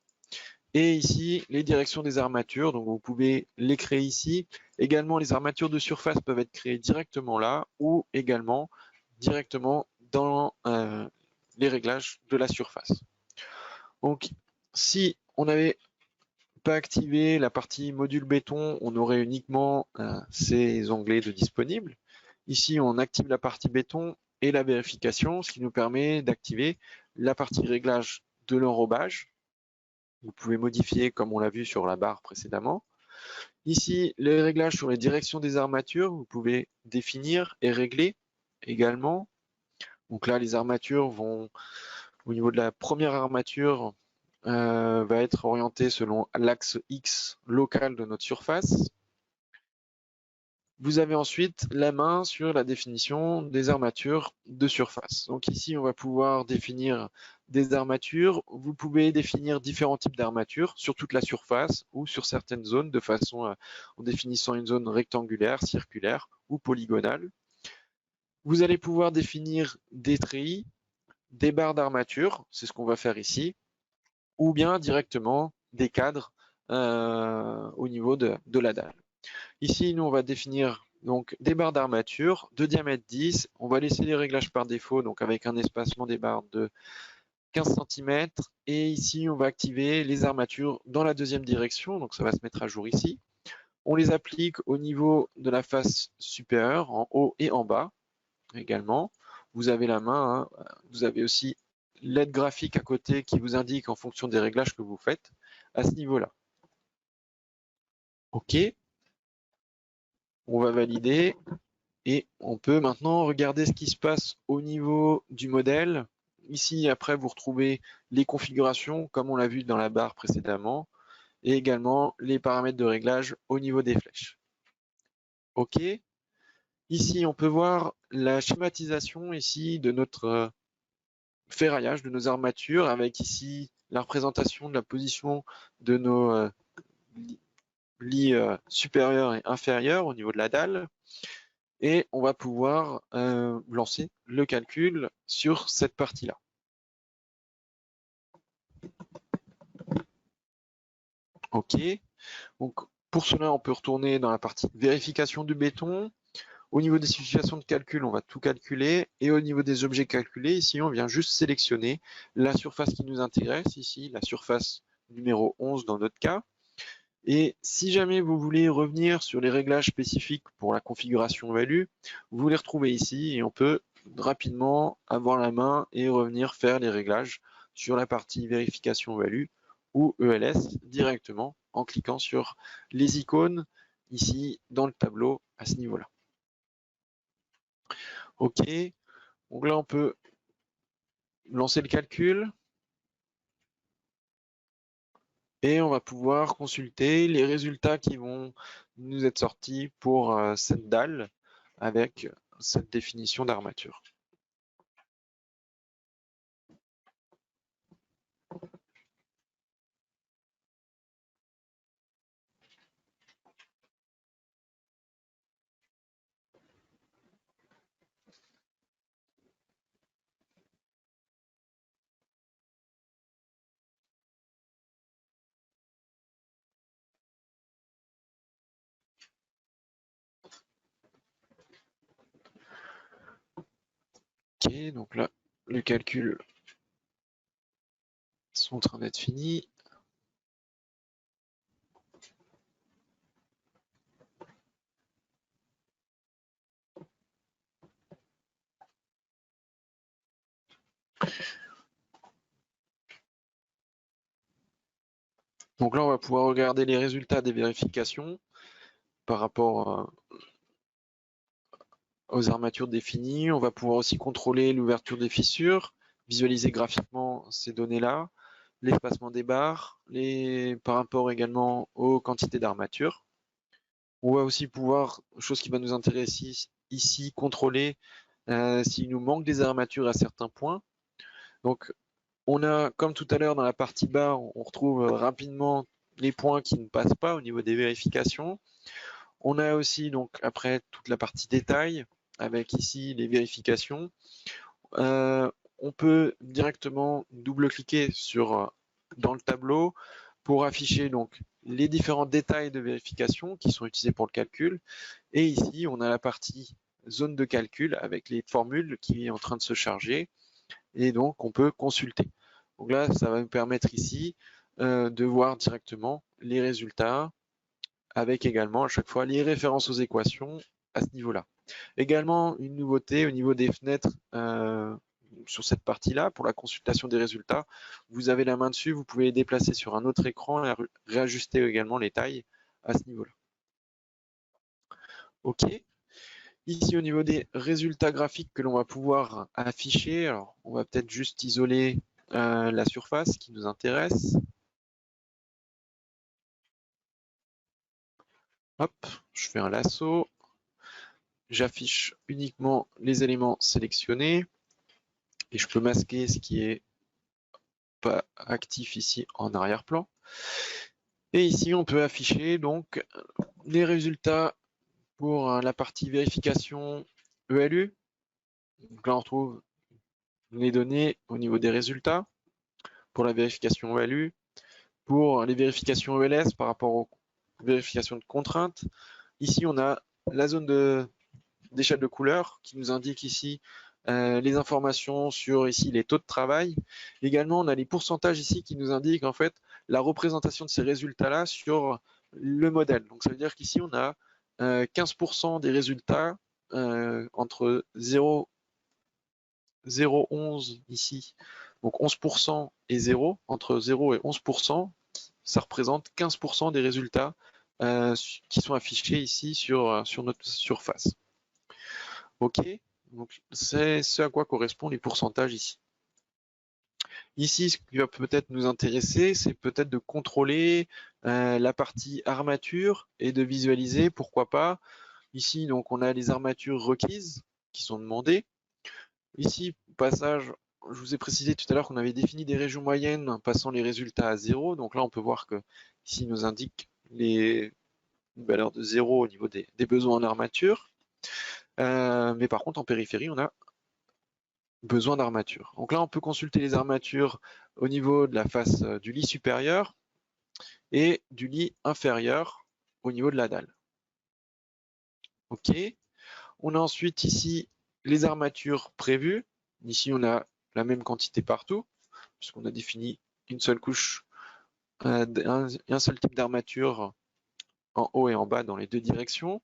Speaker 1: Et ici, les directions des armatures. Donc, vous pouvez les créer ici. Également, les armatures de surface peuvent être créées directement là ou également directement dans les réglages de la surface. Donc, si on n'avait pas activé la partie module béton, on aurait uniquement ces onglets de disponibles. Ici, on active la partie béton et la vérification, ce qui nous permet d'activer la partie réglage de l'enrobage. Vous pouvez modifier comme on l'a vu sur la barre précédemment. Ici, les réglages sur les directions des armatures, vous pouvez définir et régler également. Donc là, les armatures vont, au niveau de la première armature, va être orientée selon l'axe X local de notre surface. Vous avez ensuite la main sur la définition des armatures de surface. Donc ici, on va pouvoir définir des armatures. Vous pouvez définir différents types d'armatures sur toute la surface ou sur certaines zones de façon en définissant une zone rectangulaire, circulaire ou polygonale. Vous allez pouvoir définir des treillis, des barres d'armature, c'est ce qu'on va faire ici, ou bien directement des cadres au niveau de la dalle. Ici, nous, on va définir donc des barres d'armature de diamètre 10. On va laisser les réglages par défaut, donc avec un espacement des barres de 15 cm. Et ici, on va activer les armatures dans la deuxième direction, donc ça va se mettre à jour ici. On les applique au niveau de la face supérieure, en haut et en bas également. Vous avez la main, hein. Vous avez aussi l'aide graphique à côté qui vous indique en fonction des réglages que vous faites à ce niveau-là. OK. On va valider et on peut maintenant regarder ce qui se passe au niveau du modèle. Ici, après, vous retrouvez les configurations comme on l'a vu dans la barre précédemment et également les paramètres de réglage au niveau des flèches. OK. Ici, on peut voir la schématisation ici de notre ferraillage, de nos armatures avec ici la représentation de la position de nos lits supérieurs et inférieurs au niveau de la dalle. Et on va pouvoir lancer le calcul sur cette partie-là. OK. Donc, pour cela, on peut retourner dans la partie vérification du béton. Au niveau des situations de calcul, on va tout calculer. Et au niveau des objets calculés, ici, on vient juste sélectionner la surface qui nous intéresse. Ici, la surface numéro 11 dans notre cas. Et si jamais vous voulez revenir sur les réglages spécifiques pour la configuration value, vous les retrouvez ici et on peut rapidement avoir la main et revenir faire les réglages sur la partie vérification value ou ELS directement en cliquant sur les icônes ici dans le tableau à ce niveau-là. OK, donc là on peut lancer le calcul. Et on va pouvoir consulter les résultats qui vont nous être sortis pour cette dalle avec cette définition d'armature. Ok, donc là, le calcul sont en train d'être finis. Donc là, on va pouvoir regarder les résultats des vérifications par rapport aux armatures définies. On va pouvoir aussi contrôler l'ouverture des fissures, visualiser graphiquement ces données-là, l'espacement des barres, par rapport également aux quantités d'armature. On va aussi pouvoir, chose qui va nous intéresser ici, contrôler s'il nous manque des armatures à certains points. Donc, on a, comme tout à l'heure dans la partie barre, on retrouve rapidement les points qui ne passent pas au niveau des vérifications. On a aussi donc après toute la partie détail avec ici les vérifications. On peut directement double-cliquer dans le tableau pour afficher donc les différents détails de vérification qui sont utilisés pour le calcul. Et ici, on a la partie zone de calcul avec les formules qui est en train de se charger. Et donc, on peut consulter. Donc là, ça va nous permettre ici de voir directement les résultats avec également à chaque fois les références aux équations à ce niveau-là. Également, une nouveauté au niveau des fenêtres sur cette partie-là, pour la consultation des résultats, vous avez la main dessus, vous pouvez les déplacer sur un autre écran et réajuster également les tailles à ce niveau-là. OK. Ici, au niveau des résultats graphiques que l'on va pouvoir afficher, alors on va peut-être juste isoler la surface qui nous intéresse. Hop, je fais un lasso. J'affiche uniquement les éléments sélectionnés et je peux masquer ce qui est pas actif ici en arrière-plan. Et ici, on peut afficher donc les résultats pour la partie vérification ELU. Donc là, on retrouve les données au niveau des résultats pour la vérification ELU, pour les vérifications ELS par rapport aux vérifications de contraintes. Ici, on a la zone d'échelle de couleur qui nous indique ici les informations sur ici les taux de travail. Également, on a les pourcentages ici qui nous indiquent en fait la représentation de ces résultats-là sur le modèle. Donc ça veut dire qu'ici, on a 15% des résultats entre 0,11 ici, donc 11% et 0, entre 0 et 11%, ça représente 15% des résultats qui sont affichés ici sur notre surface. OK, donc c'est ce à quoi correspondent les pourcentages ici. Ici, ce qui va peut-être nous intéresser, c'est peut-être de contrôler la partie armature et de visualiser, pourquoi pas. Ici, donc, on a les armatures requises qui sont demandées. Ici, passage, je vous ai précisé tout à l'heure qu'on avait défini des régions moyennes passant les résultats à 0. Donc là, on peut voir que ici, il nous indique les valeurs de 0 au niveau des besoins en armature. Mais par contre, en périphérie, on a besoin d'armature. Donc là, on peut consulter les armatures au niveau de la face du lit supérieur et du lit inférieur au niveau de la dalle. OK. On a ensuite ici les armatures prévues. Ici, on a la même quantité partout, puisqu'on a défini une seule couche, un seul type d'armature en haut et en bas dans les deux directions.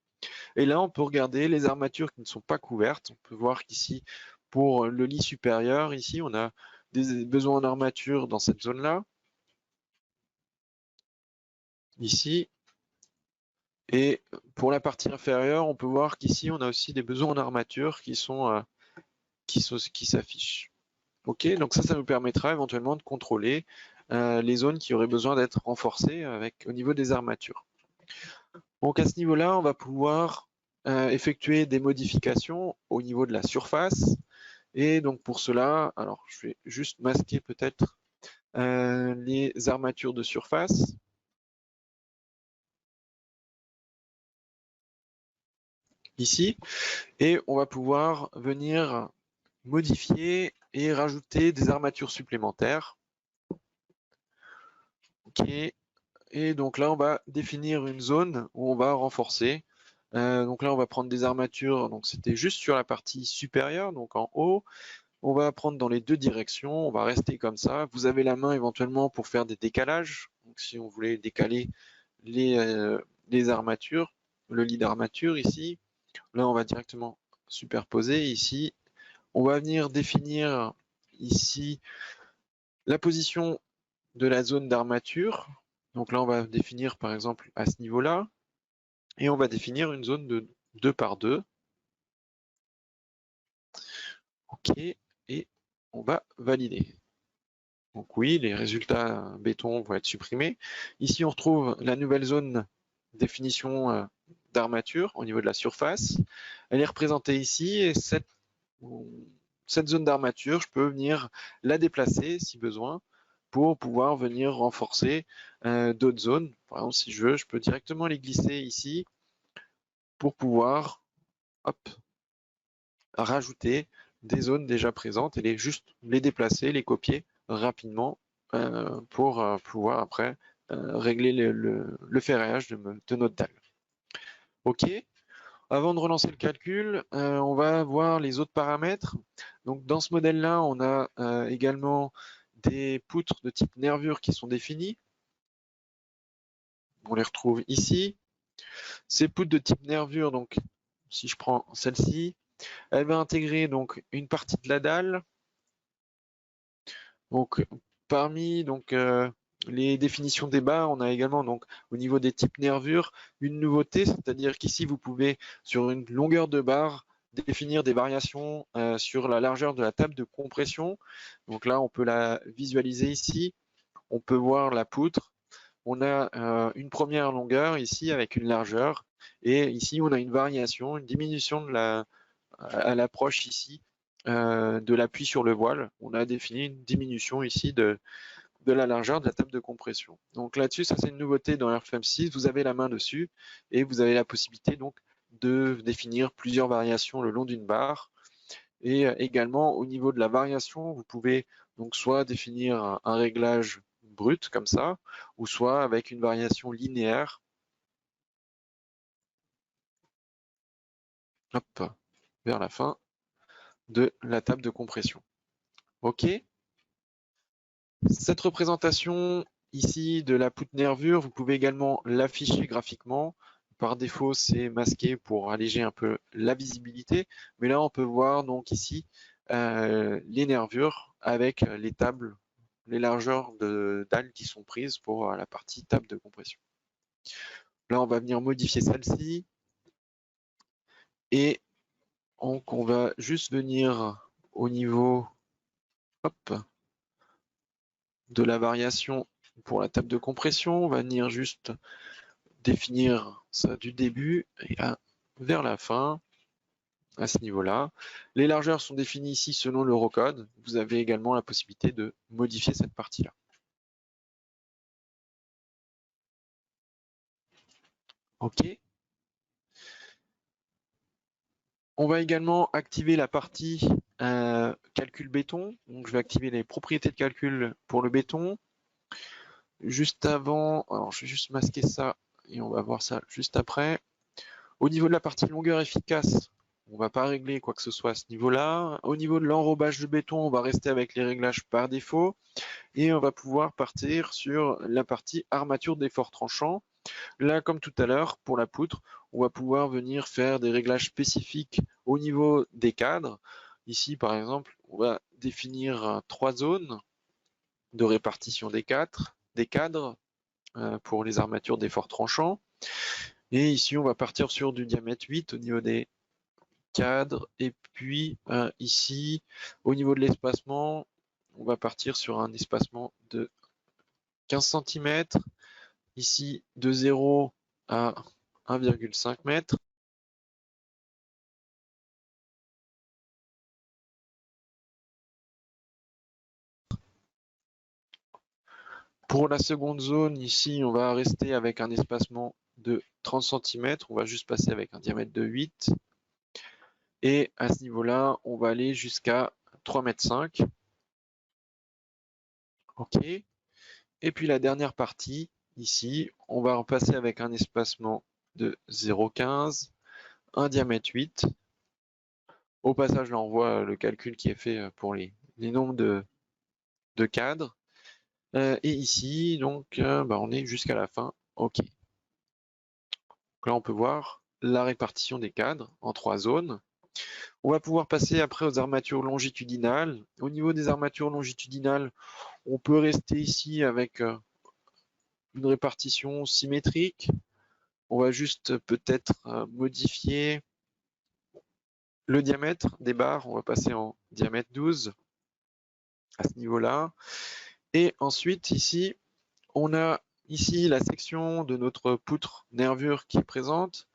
Speaker 1: Et là, on peut regarder les armatures qui ne sont pas couvertes. On peut voir qu'ici, pour le lit supérieur, ici, on a des besoins en armature dans cette zone-là. Ici. Et pour la partie inférieure, on peut voir qu'ici, on a aussi des besoins en armature qui s'affichent. OK, donc ça nous permettra éventuellement de contrôler les zones qui auraient besoin d'être renforcées au niveau des armatures. Donc à ce niveau-là, on va pouvoir effectuer des modifications au niveau de la surface. Et donc pour cela, alors je vais juste masquer peut-être les armatures de surface. Ici, et on va pouvoir venir modifier et rajouter des armatures supplémentaires. OK. Et donc là, on va définir une zone où on va renforcer. Donc là, on va prendre des armatures. Donc c'était juste sur la partie supérieure, donc en haut. On va prendre dans les deux directions. On va rester comme ça. Vous avez la main éventuellement pour faire des décalages. Donc si on voulait décaler les armatures, le lit d'armature ici, là, on va directement superposer ici. On va venir définir ici la position de la zone d'armature. Donc là, on va définir par exemple à ce niveau-là. Et on va définir une zone de 2 par 2. OK. Et on va valider. Donc oui, les résultats béton vont être supprimés. Ici, on retrouve la nouvelle zone définition d'armature au niveau de la surface. Elle est représentée ici. Et cette zone d'armature, je peux venir la déplacer si besoin pour pouvoir venir renforcer d'autres zones. Par exemple, si je veux, je peux directement les glisser ici pour pouvoir rajouter des zones déjà présentes et juste les déplacer, les copier rapidement pour pouvoir après régler le ferrage de notre dalle. OK. Avant de relancer le calcul, on va voir les autres paramètres. Donc dans ce modèle-là, on a également des poutres de type nervure qui sont définies. On les retrouve ici. Ces poutres de type nervure, donc si je prends celle-ci, elle va intégrer donc une partie de la dalle. Donc parmi les définitions des barres, on a également donc au niveau des types nervures une nouveauté, c'est-à-dire qu'ici vous pouvez sur une longueur de barre définir des variations sur la largeur de la table de compression. Donc là, on peut la visualiser ici. On peut voir la poutre. On a une première longueur ici avec une largeur et ici on a une variation, une diminution à l'approche ici de l'appui sur le voile. On a défini une diminution ici de la largeur de la table de compression. Donc là-dessus, ça c'est une nouveauté dans RFM 6, vous avez la main dessus et vous avez la possibilité donc de définir plusieurs variations le long d'une barre. Et également au niveau de la variation, vous pouvez donc soit définir un réglage brut comme ça, ou soit avec une variation linéaire. Hop, vers la fin de la table de compression. OK. Cette représentation ici de la poutre nervure, vous pouvez également l'afficher graphiquement. Par défaut, c'est masqué pour alléger un peu la visibilité. Mais là, on peut voir donc ici les nervures avec les tables, les largeurs de dalles qui sont prises pour la partie table de compression. Là, on va venir modifier celle-ci. Et donc, on va juste venir au niveau de la variation pour la table de compression. On va venir juste définir ça du début et vers la fin à ce niveau-là. Les largeurs sont définies ici selon l'Eurocode. Vous avez également la possibilité de modifier cette partie-là. OK. On va également activer la partie calcul béton. Donc, je vais activer les propriétés de calcul pour le béton. Juste avant, alors je vais juste masquer ça et on va voir ça juste après. Au niveau de la partie longueur efficace, on ne va pas régler quoi que ce soit à ce niveau-là. Au niveau de l'enrobage de béton, on va rester avec les réglages par défaut. Et on va pouvoir partir sur la partie armature d'effort tranchant. Là, comme tout à l'heure, pour la poutre, on va pouvoir venir faire des réglages spécifiques au niveau des cadres. Ici, par exemple, on va définir 3 zones de répartition des cadres pour les armatures d'effort tranchant. Et ici, on va partir sur du diamètre 8 au niveau des cadres. Et puis ici, au niveau de l'espacement, on va partir sur un espacement de 15 cm. Ici, de 0 à 1,5 m. Pour la seconde zone, ici, on va rester avec un espacement de 30 cm. On va juste passer avec un diamètre de 8. Et à ce niveau-là, on va aller jusqu'à 3,5 m. OK. Et puis la dernière partie, ici, on va repasser avec un espacement de 0,15, un diamètre 8. Au passage, là, on voit le calcul qui est fait pour les nombres de cadres. Et ici, donc, on est jusqu'à la fin. OK. Donc là, on peut voir la répartition des cadres en 3 zones. On va pouvoir passer après aux armatures longitudinales. Au niveau des armatures longitudinales, on peut rester ici avec une répartition symétrique. On va juste peut-être modifier le diamètre des barres. On va passer en diamètre 12 à ce niveau-là. Et ensuite, ici, on a ici la section de notre poutre nervure qui est présente.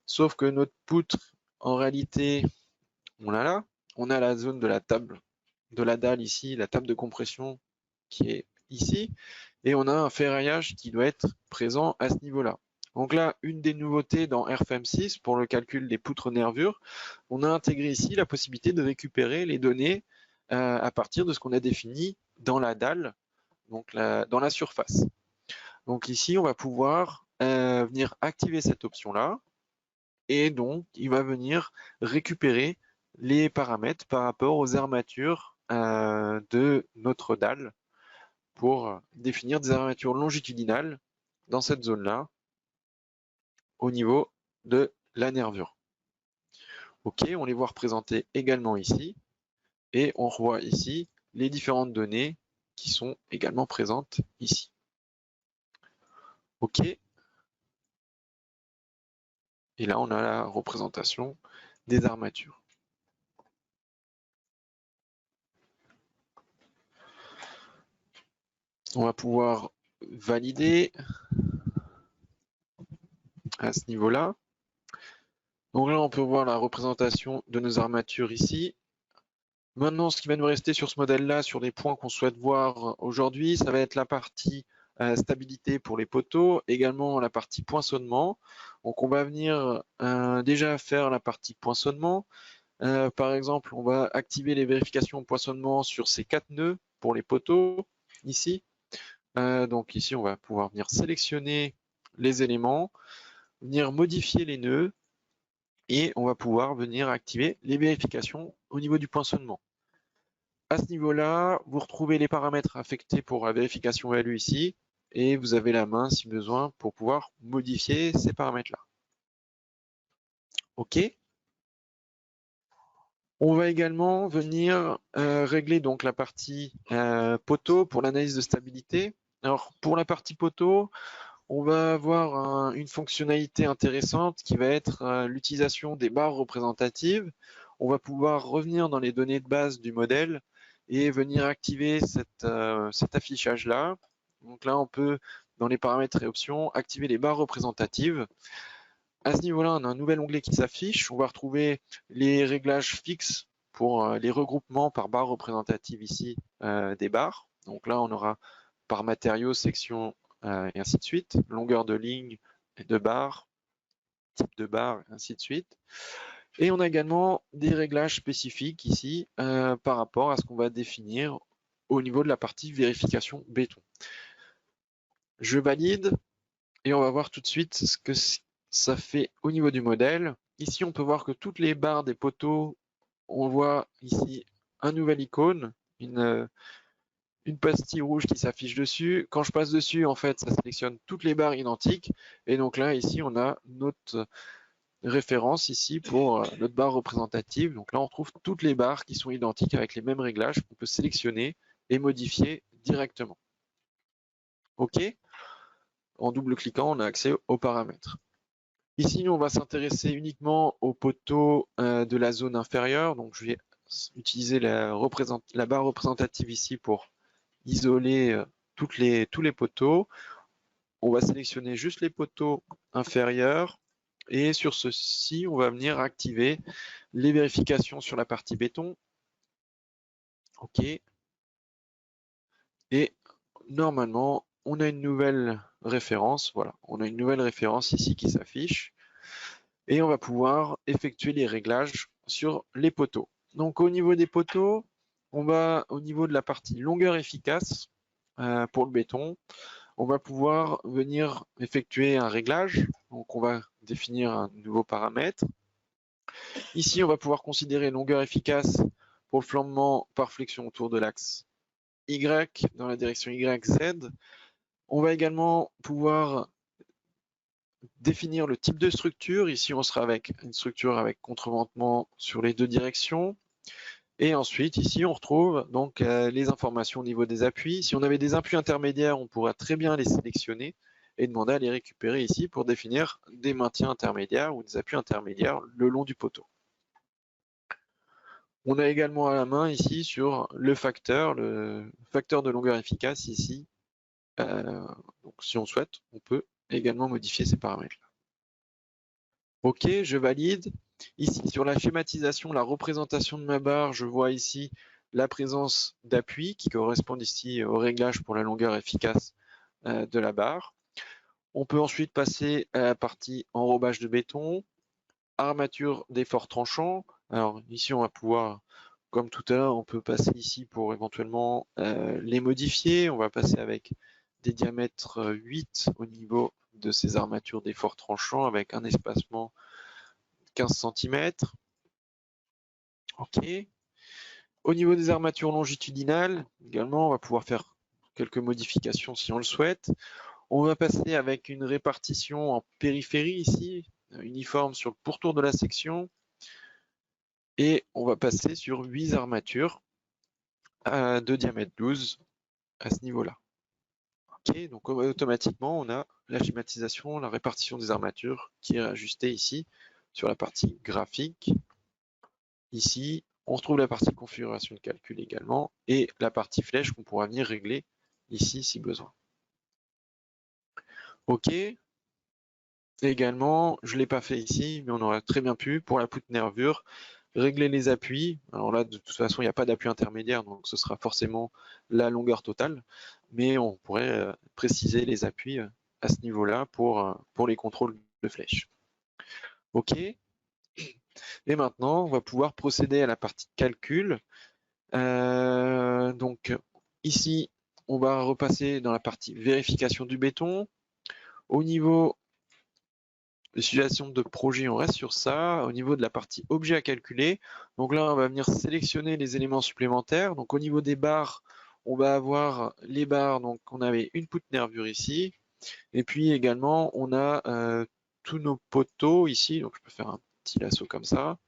Speaker 1: Sauf que notre poutre, en réalité, on a la zone de la table, de la dalle ici, la table de compression qui est ici. Et on a un ferraillage qui doit être présent à ce niveau-là. Donc là, une des nouveautés dans RFM6 pour le calcul des poutres nervures, on a intégré ici la possibilité de récupérer les données à partir de ce qu'on a défini dans la dalle, donc dans la surface. Donc ici, on va pouvoir venir activer cette option-là, et donc il va venir récupérer les paramètres par rapport aux armatures de notre dalle pour définir des armatures longitudinales dans cette zone-là au niveau de la nervure. Ok, on les voit représentées également ici et on revoit ici les différentes données qui sont également présentes ici. Ok, et là on a la représentation des armatures. On va pouvoir valider à ce niveau-là. Donc là, on peut voir la représentation de nos armatures ici. Maintenant, ce qui va nous rester sur ce modèle-là, sur les points qu'on souhaite voir aujourd'hui, ça va être la partie stabilité pour les poteaux, également la partie poinçonnement. Donc on va venir déjà faire la partie poinçonnement. Par exemple, on va activer les vérifications poinçonnement sur ces 4 nœuds pour les poteaux, ici. Donc ici, on va pouvoir venir sélectionner les éléments, venir modifier les nœuds, et on va pouvoir venir activer les vérifications au niveau du poinçonnement. À ce niveau-là, vous retrouvez les paramètres affectés pour la vérification value ici, et vous avez la main si besoin pour pouvoir modifier ces paramètres-là. OK. On va également venir régler donc la partie poteau pour l'analyse de stabilité. Alors pour la partie poteau, on va avoir une fonctionnalité intéressante qui va être l'utilisation des barres représentatives. On va pouvoir revenir dans les données de base du modèle et venir activer cet affichage-là. Donc là, on peut, dans les paramètres et options, activer les barres représentatives. À ce niveau-là, on a un nouvel onglet qui s'affiche. On va retrouver les réglages fixes pour les regroupements par barre représentative ici des barres. Donc là, on aura par matériaux, section et ainsi de suite, longueur de ligne et de barre, type de barre, ainsi de suite. Et on a également des réglages spécifiques ici par rapport à ce qu'on va définir au niveau de la partie vérification béton. Je valide et on va voir tout de suite ce que ça fait au niveau du modèle. Ici, on peut voir que toutes les barres des poteaux, on voit ici un nouvel icône, une pastille rouge qui s'affiche dessus. Quand je passe dessus, en fait, ça sélectionne toutes les barres identiques. Et donc là, ici, on a notre référence ici pour notre barre représentative. Donc là, on retrouve toutes les barres qui sont identiques avec les mêmes réglages qu'on peut sélectionner et modifier directement. OK. En double-cliquant, on a accès aux paramètres. Ici, on va s'intéresser uniquement aux poteaux de la zone inférieure. Donc, je vais utiliser la barre représentative ici pour isoler tous les poteaux. On va sélectionner juste les poteaux inférieurs et sur ceci, on va venir activer les vérifications sur la partie béton. OK. Et normalement, on a une nouvelle référence. Voilà, on a une nouvelle référence ici qui s'affiche et on va pouvoir effectuer les réglages sur les poteaux. Donc au niveau des poteaux, on va au niveau de la partie longueur efficace pour le béton, on va pouvoir venir effectuer un réglage. Donc on va définir un nouveau paramètre. Ici, on va pouvoir considérer longueur efficace pour le flambement par flexion autour de l'axe Y dans la direction YZ. On va également pouvoir définir le type de structure. Ici, on sera avec une structure avec contreventement sur les deux directions. Et ensuite, ici, on retrouve donc les informations au niveau des appuis. Si on avait des appuis intermédiaires, on pourra très bien les sélectionner et demander à les récupérer ici pour définir des maintiens intermédiaires ou des appuis intermédiaires le long du poteau. On a également à la main ici sur le facteur de longueur efficace ici. Donc si on souhaite, on peut également modifier ces paramètres-là. OK, je valide. Ici, sur la schématisation, la représentation de ma barre, je vois ici la présence d'appuis qui correspondent ici au réglage pour la longueur efficace de la barre. On peut ensuite passer à la partie enrobage de béton, armature des forts tranchants. Alors ici, on va pouvoir, comme tout à l'heure, on peut passer ici pour éventuellement les modifier. On va passer avec des diamètres 8 au niveau de ces armatures des forts tranchants avec un espacement 15 cm. OK. Au niveau des armatures longitudinales, également, on va pouvoir faire quelques modifications si on le souhaite. On va passer avec une répartition en périphérie ici, uniforme sur le pourtour de la section. Et on va passer sur 8 armatures de diamètre 12 à ce niveau-là. Ok, donc automatiquement, on a la schématisation, la répartition des armatures qui est ajustée ici sur la partie graphique. Ici, on retrouve la partie configuration de calcul également et la partie flèche qu'on pourra venir régler ici si besoin. Ok. Également, je ne l'ai pas fait ici, mais on aurait très bien pu, pour la poutre nervure, régler les appuis. Alors là, de toute façon, il n'y a pas d'appui intermédiaire, donc ce sera forcément la longueur totale. Mais on pourrait préciser les appuis à ce niveau-là pour les contrôles de flèche. OK. Et maintenant, on va pouvoir procéder à la partie calcul. Donc ici, on va repasser dans la partie vérification du béton. Au niveau de simulation de projet, on reste sur ça. Au niveau de la partie objet à calculer, donc là, on va venir sélectionner les éléments supplémentaires. Donc au niveau des barres, on va avoir les barres. Donc on avait une poutre nervure ici. Et puis également, on a tous nos poteaux ici. Donc je peux faire un petit lasso comme ça.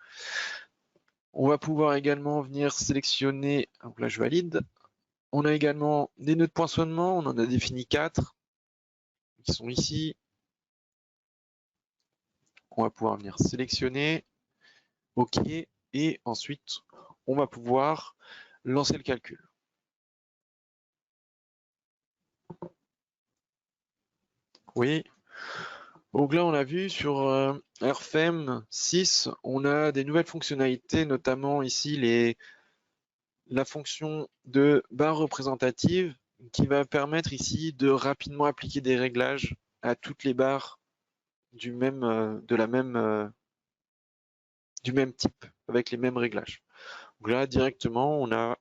Speaker 1: On va pouvoir également venir sélectionner, donc là je valide. On a également des nœuds de poinçonnement, on en a défini 4 qui sont ici. On va pouvoir venir sélectionner, OK, et ensuite on va pouvoir lancer le calcul. Oui, donc là on a vu sur RFEM 6, on a des nouvelles fonctionnalités, notamment ici la fonction de barre représentative qui va permettre ici de rapidement appliquer des réglages à toutes les barres du même type, avec les mêmes réglages. Donc là, directement, on a,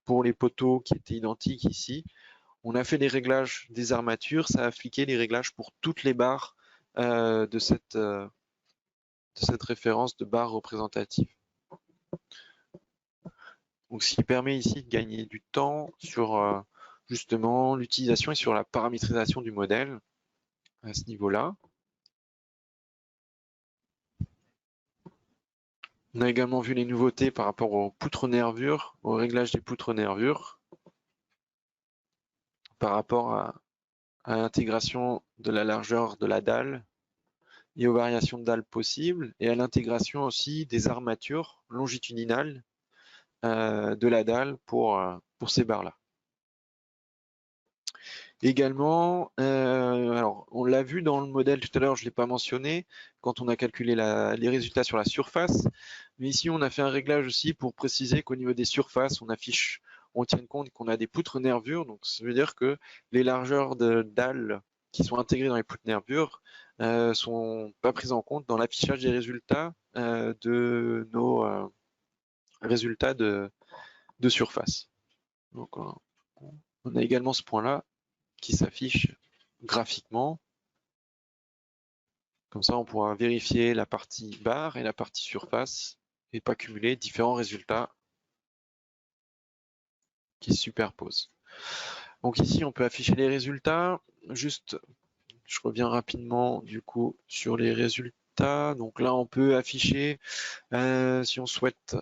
Speaker 1: pour les poteaux qui étaient identiques ici, on a fait les réglages des armatures, ça a appliqué les réglages pour toutes les barres de cette référence de barre représentative. Donc, ce qui permet ici de gagner du temps sur justement l'utilisation et sur la paramétrisation du modèle à ce niveau-là. On a également vu les nouveautés par rapport aux poutres nervures, au réglage des poutres nervures, par rapport à l'intégration de la largeur de la dalle et aux variations de dalle possibles, et à l'intégration aussi des armatures longitudinales de la dalle pour ces barres-là. Également, alors on l'a vu dans le modèle tout à l'heure, je ne l'ai pas mentionné, quand on a calculé les résultats sur la surface, mais ici on a fait un réglage aussi pour préciser qu'au niveau des surfaces, on tient compte qu'on a des poutres nervures, donc ça veut dire que les largeurs de dalles qui sont intégrées dans les poutres nervures sont pas prises en compte dans l'affichage des résultats de nos résultats de surface. Donc on a également ce point-là qui s'affiche graphiquement. Comme ça, on pourra vérifier la partie barre et la partie surface et pas cumuler différents résultats qui se superposent. Donc ici, on peut afficher les résultats. Juste, je reviens rapidement du coup sur les résultats. Donc là, on peut afficher, si on souhaite,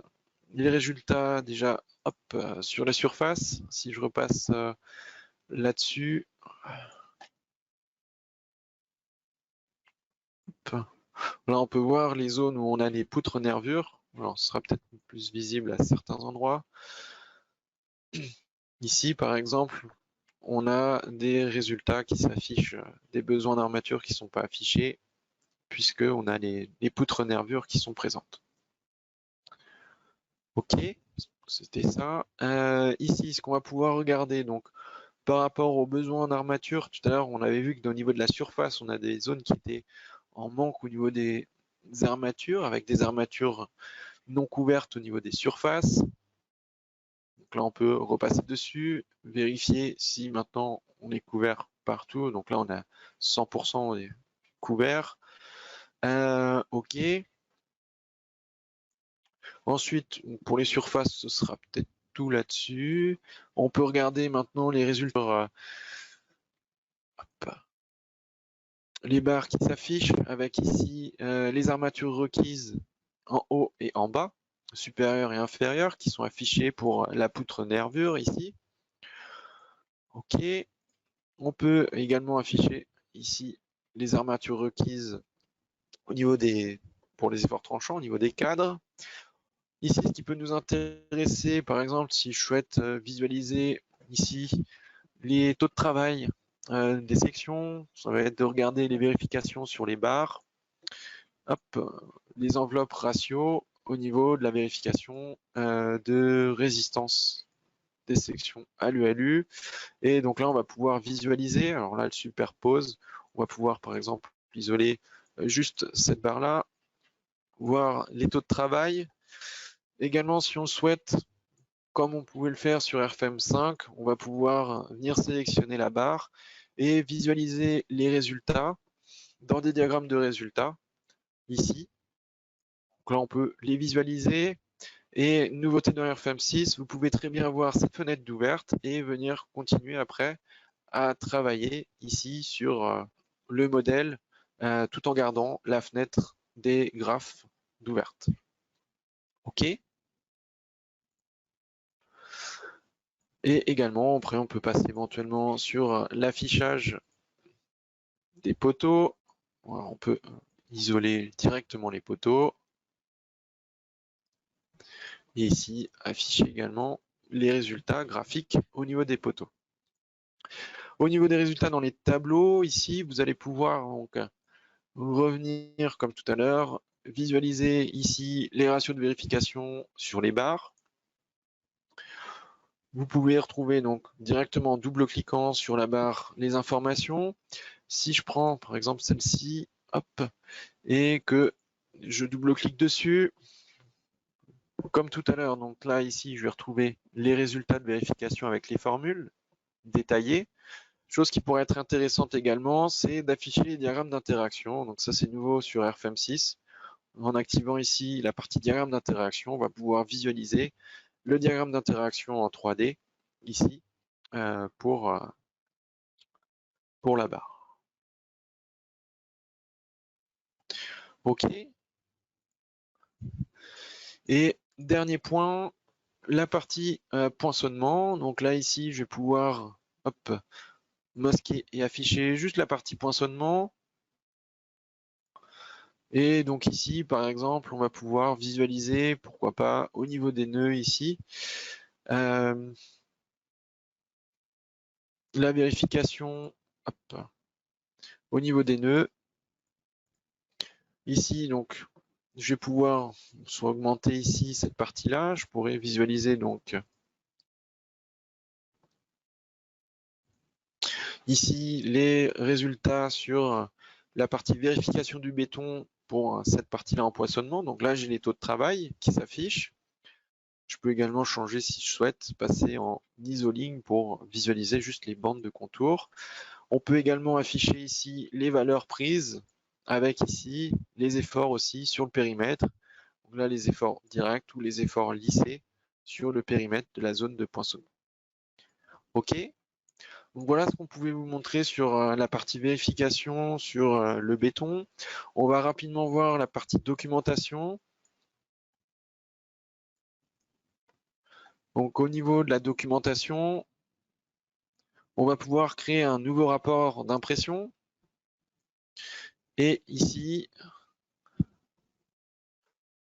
Speaker 1: les résultats déjà sur la surface. Si je repasse là-dessus, là, on peut voir les zones où on a les poutres nervures. Alors, ce sera peut-être plus visible à certains endroits. Ici, par exemple, on a des résultats qui s'affichent, des besoins d'armature qui ne sont pas affichés, puisqu'on a les poutres nervures qui sont présentes. OK, c'était ça. Ici, ce qu'on va pouvoir regarder, donc Par rapport aux besoins en armature, tout à l'heure, on avait vu que au niveau de la surface, on a des zones qui étaient en manque au niveau des armatures, avec des armatures non couvertes au niveau des surfaces. Donc là, on peut repasser dessus, vérifier si maintenant on est couvert partout. Donc là, on a 100% couvert. OK. Ensuite, pour les surfaces, ce sera peut-être tout là-dessus. On peut regarder maintenant les résultats. Les barres qui s'affichent avec ici les armatures requises en haut et en bas, supérieures et inférieures, qui sont affichées pour la poutre nervure ici. OK. On peut également afficher ici les armatures requises au niveau pour les efforts tranchants, au niveau des cadres. Ici, ce qui peut nous intéresser, par exemple, si je souhaite visualiser ici les taux de travail des sections, ça va être de regarder les vérifications sur les barres. Hop, les enveloppes ratio au niveau de la vérification de résistance des sections ALU. Et donc là, on va pouvoir visualiser. Alors là, elle superpose. On va pouvoir, par exemple, isoler juste cette barre-là, voir les taux de travail. Également, si on souhaite, comme on pouvait le faire sur RFM5, on va pouvoir venir sélectionner la barre et visualiser les résultats dans des diagrammes de résultats, ici. Donc là, on peut les visualiser. Et nouveauté dans RFM6, vous pouvez très bien avoir cette fenêtre d'ouverte et venir continuer après à travailler ici sur le modèle tout en gardant la fenêtre des graphes d'ouverte. OK. Et également, après, on peut passer éventuellement sur l'affichage des poteaux. Voilà, on peut isoler directement les poteaux. Et ici, afficher également les résultats graphiques au niveau des poteaux. Au niveau des résultats dans les tableaux, ici, vous allez pouvoir donc revenir comme tout à l'heure, visualiser ici les ratios de vérification sur les barres. Vous pouvez retrouver donc directement en double-cliquant sur la barre les informations. Si je prends par exemple celle-ci, hop, et que je double-clique dessus, comme tout à l'heure, donc là ici je vais retrouver les résultats de vérification avec les formules détaillées. Chose qui pourrait être intéressante également, c'est d'afficher les diagrammes d'interaction. Donc ça c'est nouveau sur RFM6. En activant ici la partie diagramme d'interaction, on va pouvoir visualiser le diagramme d'interaction en 3D ici pour la barre. OK. Et dernier point, la partie poinçonnement. Donc là ici, je vais pouvoir masquer et afficher juste la partie poinçonnement. Et donc ici, par exemple, on va pouvoir visualiser, pourquoi pas, au niveau des nœuds ici, la vérification au niveau des nœuds. Ici, donc, je vais pouvoir soit augmenter ici cette partie-là, je pourrais visualiser donc ici les résultats sur la partie vérification du béton pour cette partie-là en poinçonnement. Donc là, j'ai les taux de travail qui s'affichent. Je peux également changer si je souhaite, passer en isoling pour visualiser juste les bandes de contour. On peut également afficher ici les valeurs prises avec ici les efforts aussi sur le périmètre. Donc là, les efforts directs ou les efforts lissés sur le périmètre de la zone de poinçonnement. OK. Donc voilà ce qu'on pouvait vous montrer sur la partie vérification sur le béton. On va rapidement voir la partie documentation. Donc au niveau de la documentation, on va pouvoir créer un nouveau rapport d'impression. Et ici,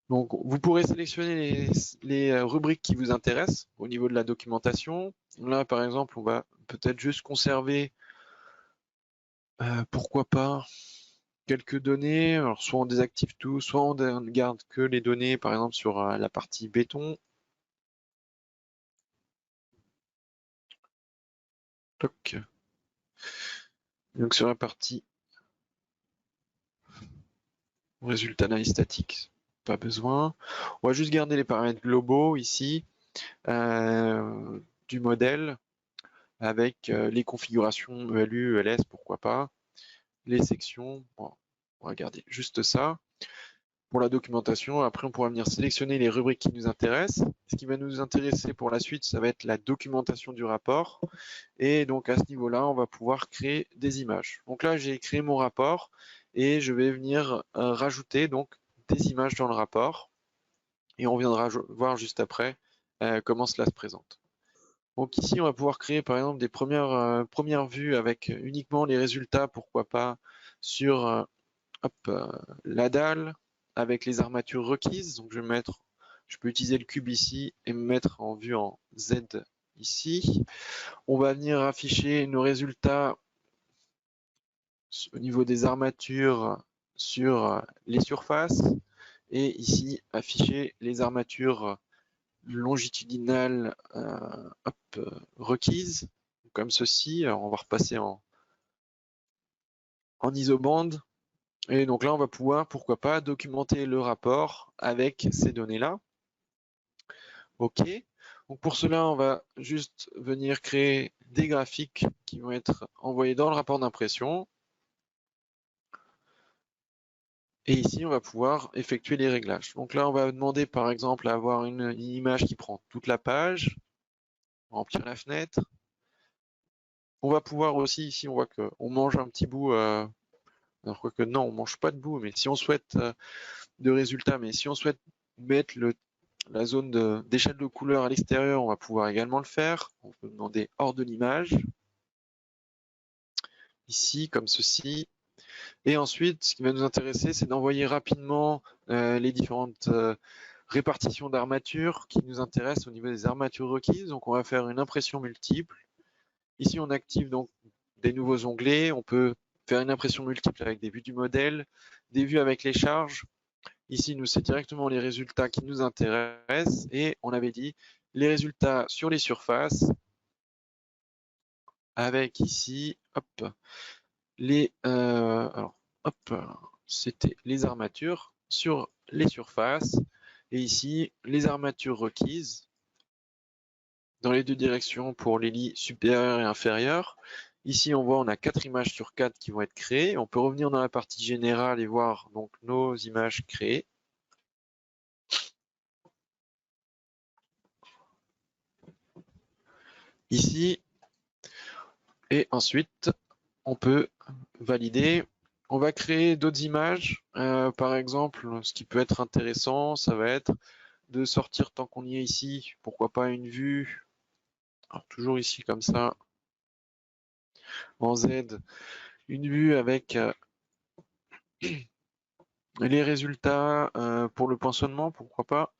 Speaker 1: donc vous pourrez sélectionner les rubriques qui vous intéressent au niveau de la documentation. Là, par exemple, on va peut-être juste conserver, pourquoi pas, quelques données. Alors, soit on désactive tout, soit on ne garde que les données, par exemple, sur la partie béton. Toc. Donc sur la partie résultat d'analyse statique, pas besoin. On va juste garder les paramètres globaux ici du modèle avec les configurations ELU, ELS, pourquoi pas, les sections. Bon, on va garder juste ça. Pour la documentation, après on pourra venir sélectionner les rubriques qui nous intéressent. Ce qui va nous intéresser pour la suite, ça va être la documentation du rapport. Et donc à ce niveau-là, on va pouvoir créer des images. Donc là, j'ai créé mon rapport et je vais venir rajouter donc des images dans le rapport. Et on viendra voir juste après comment cela se présente. Donc ici, on va pouvoir créer par exemple des premières vues avec uniquement les résultats, pourquoi pas, sur la dalle avec les armatures requises. Donc je peux utiliser le cube ici et me mettre en vue en Z ici. On va venir afficher nos résultats au niveau des armatures sur les surfaces et ici afficher les armatures longitudinales requises comme ceci. Alors on va repasser en isobande et donc là on va pouvoir, pourquoi pas, documenter le rapport avec ces données-là. OK. Donc pour cela, on va juste venir créer des graphiques qui vont être envoyés dans le rapport d'impression. Et ici, on va pouvoir effectuer les réglages. Donc là, on va demander par exemple à avoir une image qui prend toute la page, remplir la fenêtre. On va pouvoir aussi, ici, on voit qu'on mange un petit bout, alors quoique non, on mange pas de bout, mais si on souhaite de résultats, mais si on souhaite mettre la zone d'échelle de couleur à l'extérieur, on va pouvoir également le faire. On peut demander hors de l'image, ici, comme ceci. Et ensuite, ce qui va nous intéresser, c'est d'envoyer rapidement les différentes répartitions d'armatures qui nous intéressent au niveau des armatures requises. Donc on va faire une impression multiple. Ici, on active donc des nouveaux onglets. On peut faire une impression multiple avec des vues du modèle, des vues avec les charges. Ici, nous, c'est directement les résultats qui nous intéressent. Et on avait dit les résultats sur les surfaces avec ici, hop, c'était les armatures sur les surfaces et ici les armatures requises dans les deux directions pour les lits supérieurs et inférieurs. Ici on voit on a 4 images sur 4 qui vont être créées. On peut revenir dans la partie générale et voir donc nos images créées. Ici et ensuite on peut valider. On va créer d'autres images. Par exemple, ce qui peut être intéressant, ça va être de sortir tant qu'on y est ici, pourquoi pas une vue, alors toujours ici comme ça, en Z, une vue avec les résultats pour le poinçonnement, pourquoi pas.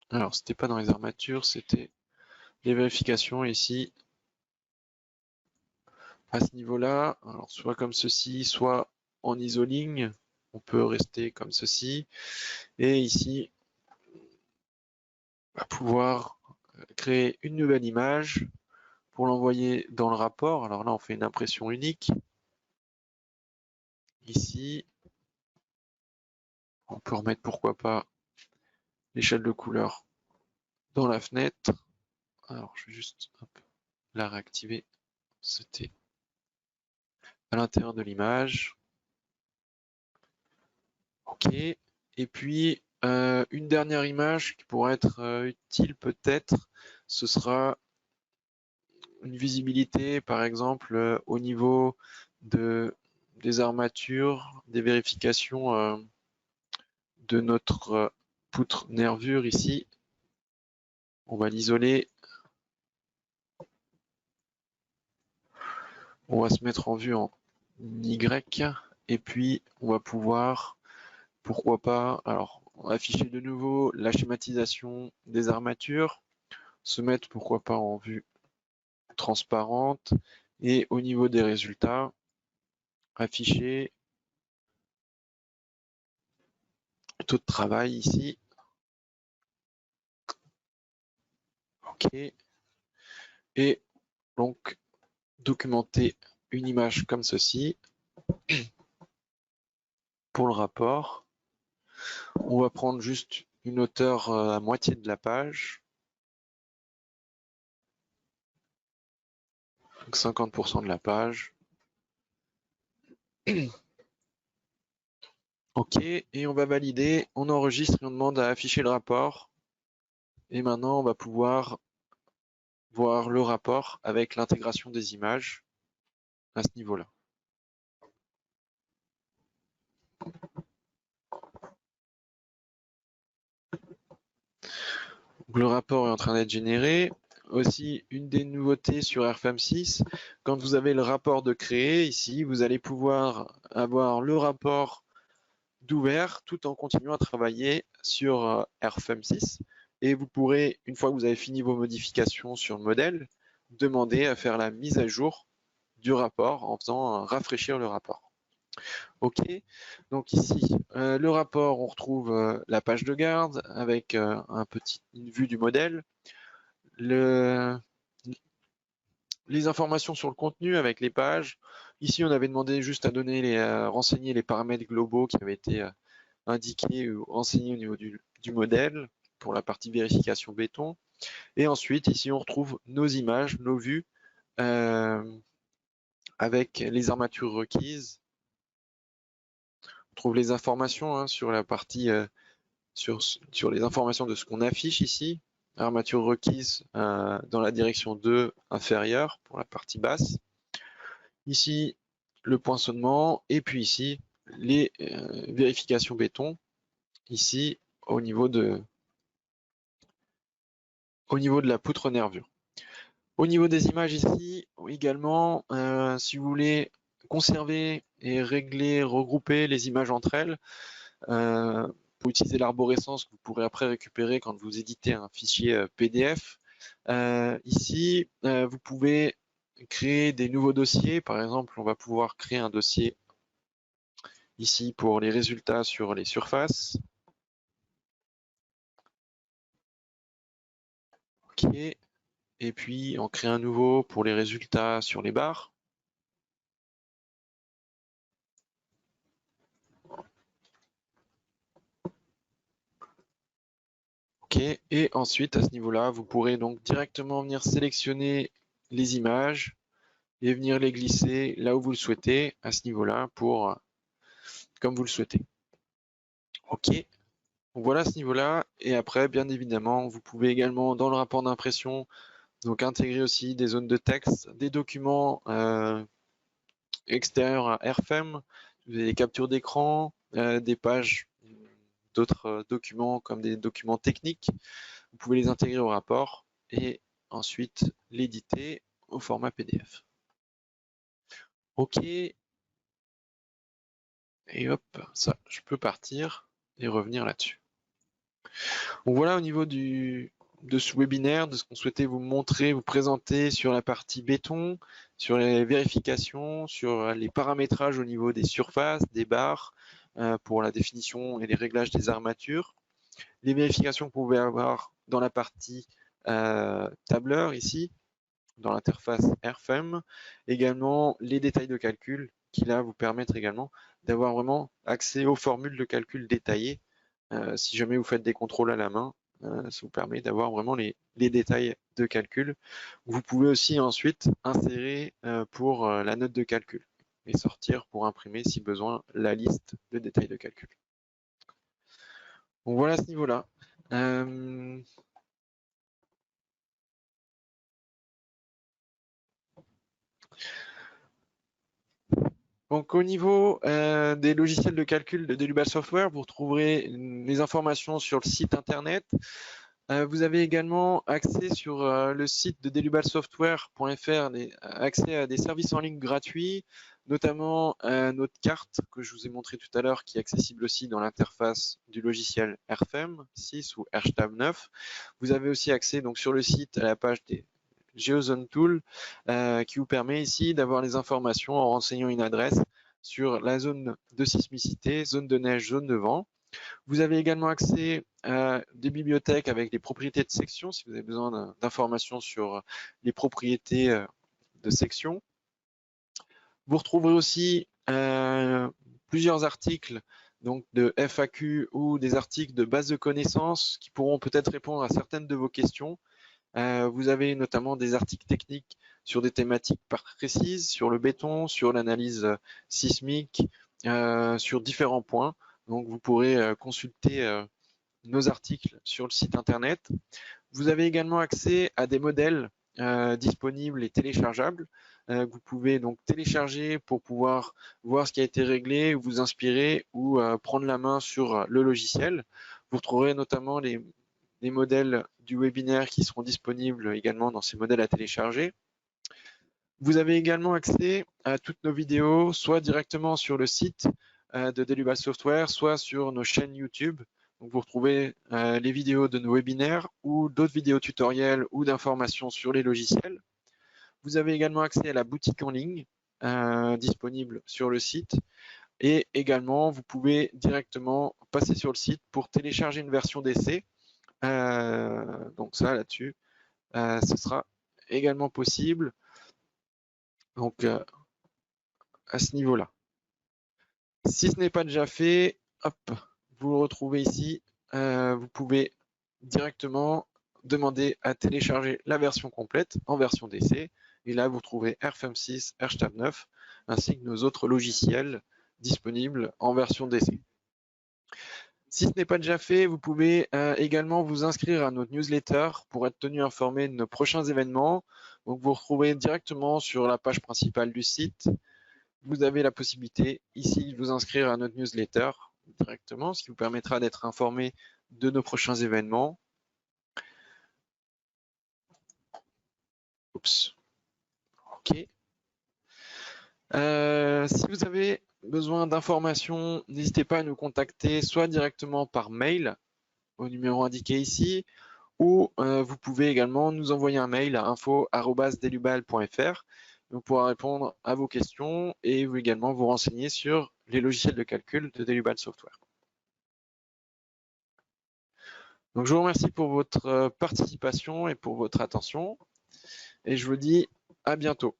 Speaker 1: Alors c'était pas dans les armatures, c'était les vérifications ici. À ce niveau-là, alors soit comme ceci, soit en isoligne, on peut rester comme ceci. Et ici, on va pouvoir créer une nouvelle image pour l'envoyer dans le rapport. Alors là, on fait une impression unique. Ici, on peut remettre, pourquoi pas, l'échelle de couleur dans la fenêtre. Alors, je vais juste la réactiver. C'était à l'intérieur de l'image. OK. Et puis, une dernière image qui pourrait être utile peut-être, ce sera une visibilité, par exemple, au niveau des armatures, des vérifications de notre poutre nervure ici. On va l'isoler. On va se mettre en vue en Y. Et puis, on va pouvoir, pourquoi pas, alors afficher de nouveau la schématisation des armatures, se mettre, pourquoi pas, en vue transparente. Et au niveau des résultats, afficher taux de travail ici. OK. Et donc, documenter une image comme ceci pour le rapport. On va prendre juste une hauteur à moitié de la page. Donc 50% de la page. OK, et on va valider, on enregistre et on demande à afficher le rapport. Et maintenant, on va pouvoir voir le rapport avec l'intégration des images à ce niveau-là. Le rapport est en train d'être généré. Aussi, une des nouveautés sur RFM6, quand vous avez le rapport de créer, ici, vous allez pouvoir avoir le rapport d'ouvert tout en continuant à travailler sur RFM6. Et vous pourrez, une fois que vous avez fini vos modifications sur le modèle, demander à faire la mise à jour du rapport en faisant rafraîchir le rapport. OK, donc ici, le rapport, on retrouve la page de garde avec une vue du modèle, les informations sur le contenu avec les pages. Ici, on avait demandé juste à donner renseigner les paramètres globaux qui avaient été indiqués ou enseignés au niveau du modèle pour la partie vérification béton. Et ensuite, ici, on retrouve nos images, nos vues, avec les armatures requises. On trouve les informations sur la partie, sur les informations de ce qu'on affiche ici. Armature requise dans la direction 2 inférieure pour la partie basse. Ici, le poinçonnement. Et puis ici, les vérifications béton. Ici, au niveau de la poutre nervure. Au niveau des images ici, également, si vous voulez conserver et régler, regrouper les images entre elles, pour utiliser l'arborescence que vous pourrez après récupérer quand vous éditez un fichier PDF. Ici, vous pouvez créer des nouveaux dossiers. Par exemple, on va pouvoir créer un dossier ici pour les résultats sur les surfaces. OK. Et puis, on crée un nouveau pour les résultats sur les barres. OK. Et ensuite, à ce niveau-là, vous pourrez donc directement venir sélectionner les images et venir les glisser là où vous le souhaitez, à ce niveau-là, comme vous le souhaitez. OK. Donc voilà ce niveau-là. Et après, bien évidemment, vous pouvez également, dans le rapport d'impression, donc intégrer aussi des zones de texte, des documents extérieurs à RFM, vous avez des captures d'écran, des pages d'autres documents comme des documents techniques. Vous pouvez les intégrer au rapport et ensuite l'éditer au format PDF. OK. Et hop, ça, je peux partir et revenir là-dessus. Donc voilà au niveau de ce webinaire, de ce qu'on souhaitait vous montrer, vous présenter sur la partie béton, sur les vérifications, sur les paramétrages au niveau des surfaces, des barres, pour la définition et les réglages des armatures. Les vérifications que vous pouvez avoir dans la partie tableur ici, dans l'interface RFM. Également les détails de calcul qui là vous permettent également d'avoir vraiment accès aux formules de calcul détaillées. Si jamais vous faites des contrôles à la main, ça vous permet d'avoir vraiment les détails de calcul. Vous pouvez aussi ensuite insérer pour la note de calcul et sortir pour imprimer si besoin la liste de détails de calcul. Donc voilà à ce niveau-là. Donc au niveau des logiciels de calcul de Delubal Software, vous retrouverez les informations sur le site internet. Vous avez également accès sur le site de delubalsoftware.fr, accès à des services en ligne gratuits, notamment notre carte que je vous ai montré tout à l'heure qui est accessible aussi dans l'interface du logiciel RFM 6 ou RStab 9. Vous avez aussi accès donc sur le site à la page des GeoZone Tool qui vous permet ici d'avoir les informations en renseignant une adresse sur la zone de sismicité, zone de neige, zone de vent. Vous avez également accès à des bibliothèques avec les propriétés de section, si vous avez besoin d'informations sur les propriétés de section. Vous retrouverez aussi plusieurs articles donc de FAQ ou des articles de base de connaissances qui pourront peut-être répondre à certaines de vos questions. Vous avez notamment des articles techniques sur des thématiques précises, sur le béton, sur l'analyse sismique, sur différents points. Donc vous pourrez consulter nos articles sur le site internet. Vous avez également accès à des modèles disponibles et téléchargeables que vous pouvez donc télécharger pour pouvoir voir ce qui a été réglé, vous inspirer ou prendre la main sur le logiciel. Vous retrouverez notamment les modèles du webinaire qui seront disponibles également dans ces modèles à télécharger. Vous avez également accès à toutes nos vidéos, soit directement sur le site de Delubal Software, soit sur nos chaînes YouTube. Donc vous retrouvez les vidéos de nos webinaires ou d'autres vidéos tutoriels ou d'informations sur les logiciels. Vous avez également accès à la boutique en ligne disponible sur le site. Et également, vous pouvez directement passer sur le site pour télécharger une version d'essai. Donc ça, là-dessus, ce sera également possible. Donc, à ce niveau-là. Si ce n'est pas déjà fait, hop, vous le retrouvez ici. Vous pouvez directement demander à télécharger la version complète en version d'essai. Et là, vous retrouvez RFM6, RStab 9, ainsi que nos autres logiciels disponibles en version d'essai. Si ce n'est pas déjà fait, vous pouvez également vous inscrire à notre newsletter pour être tenu informé de nos prochains événements. Donc, vous retrouvez directement sur la page principale du site. Vous avez la possibilité ici de vous inscrire à notre newsletter directement, ce qui vous permettra d'être informé de nos prochains événements. Oups. OK. Si vous avez besoin d'informations, n'hésitez pas à nous contacter soit directement par mail au numéro indiqué ici, ou vous pouvez également nous envoyer un mail à info@delubal.fr. On pourra répondre à vos questions et vous également vous renseigner sur les logiciels de calcul de Delubal Software. Donc je vous remercie pour votre participation et pour votre attention et je vous dis à bientôt.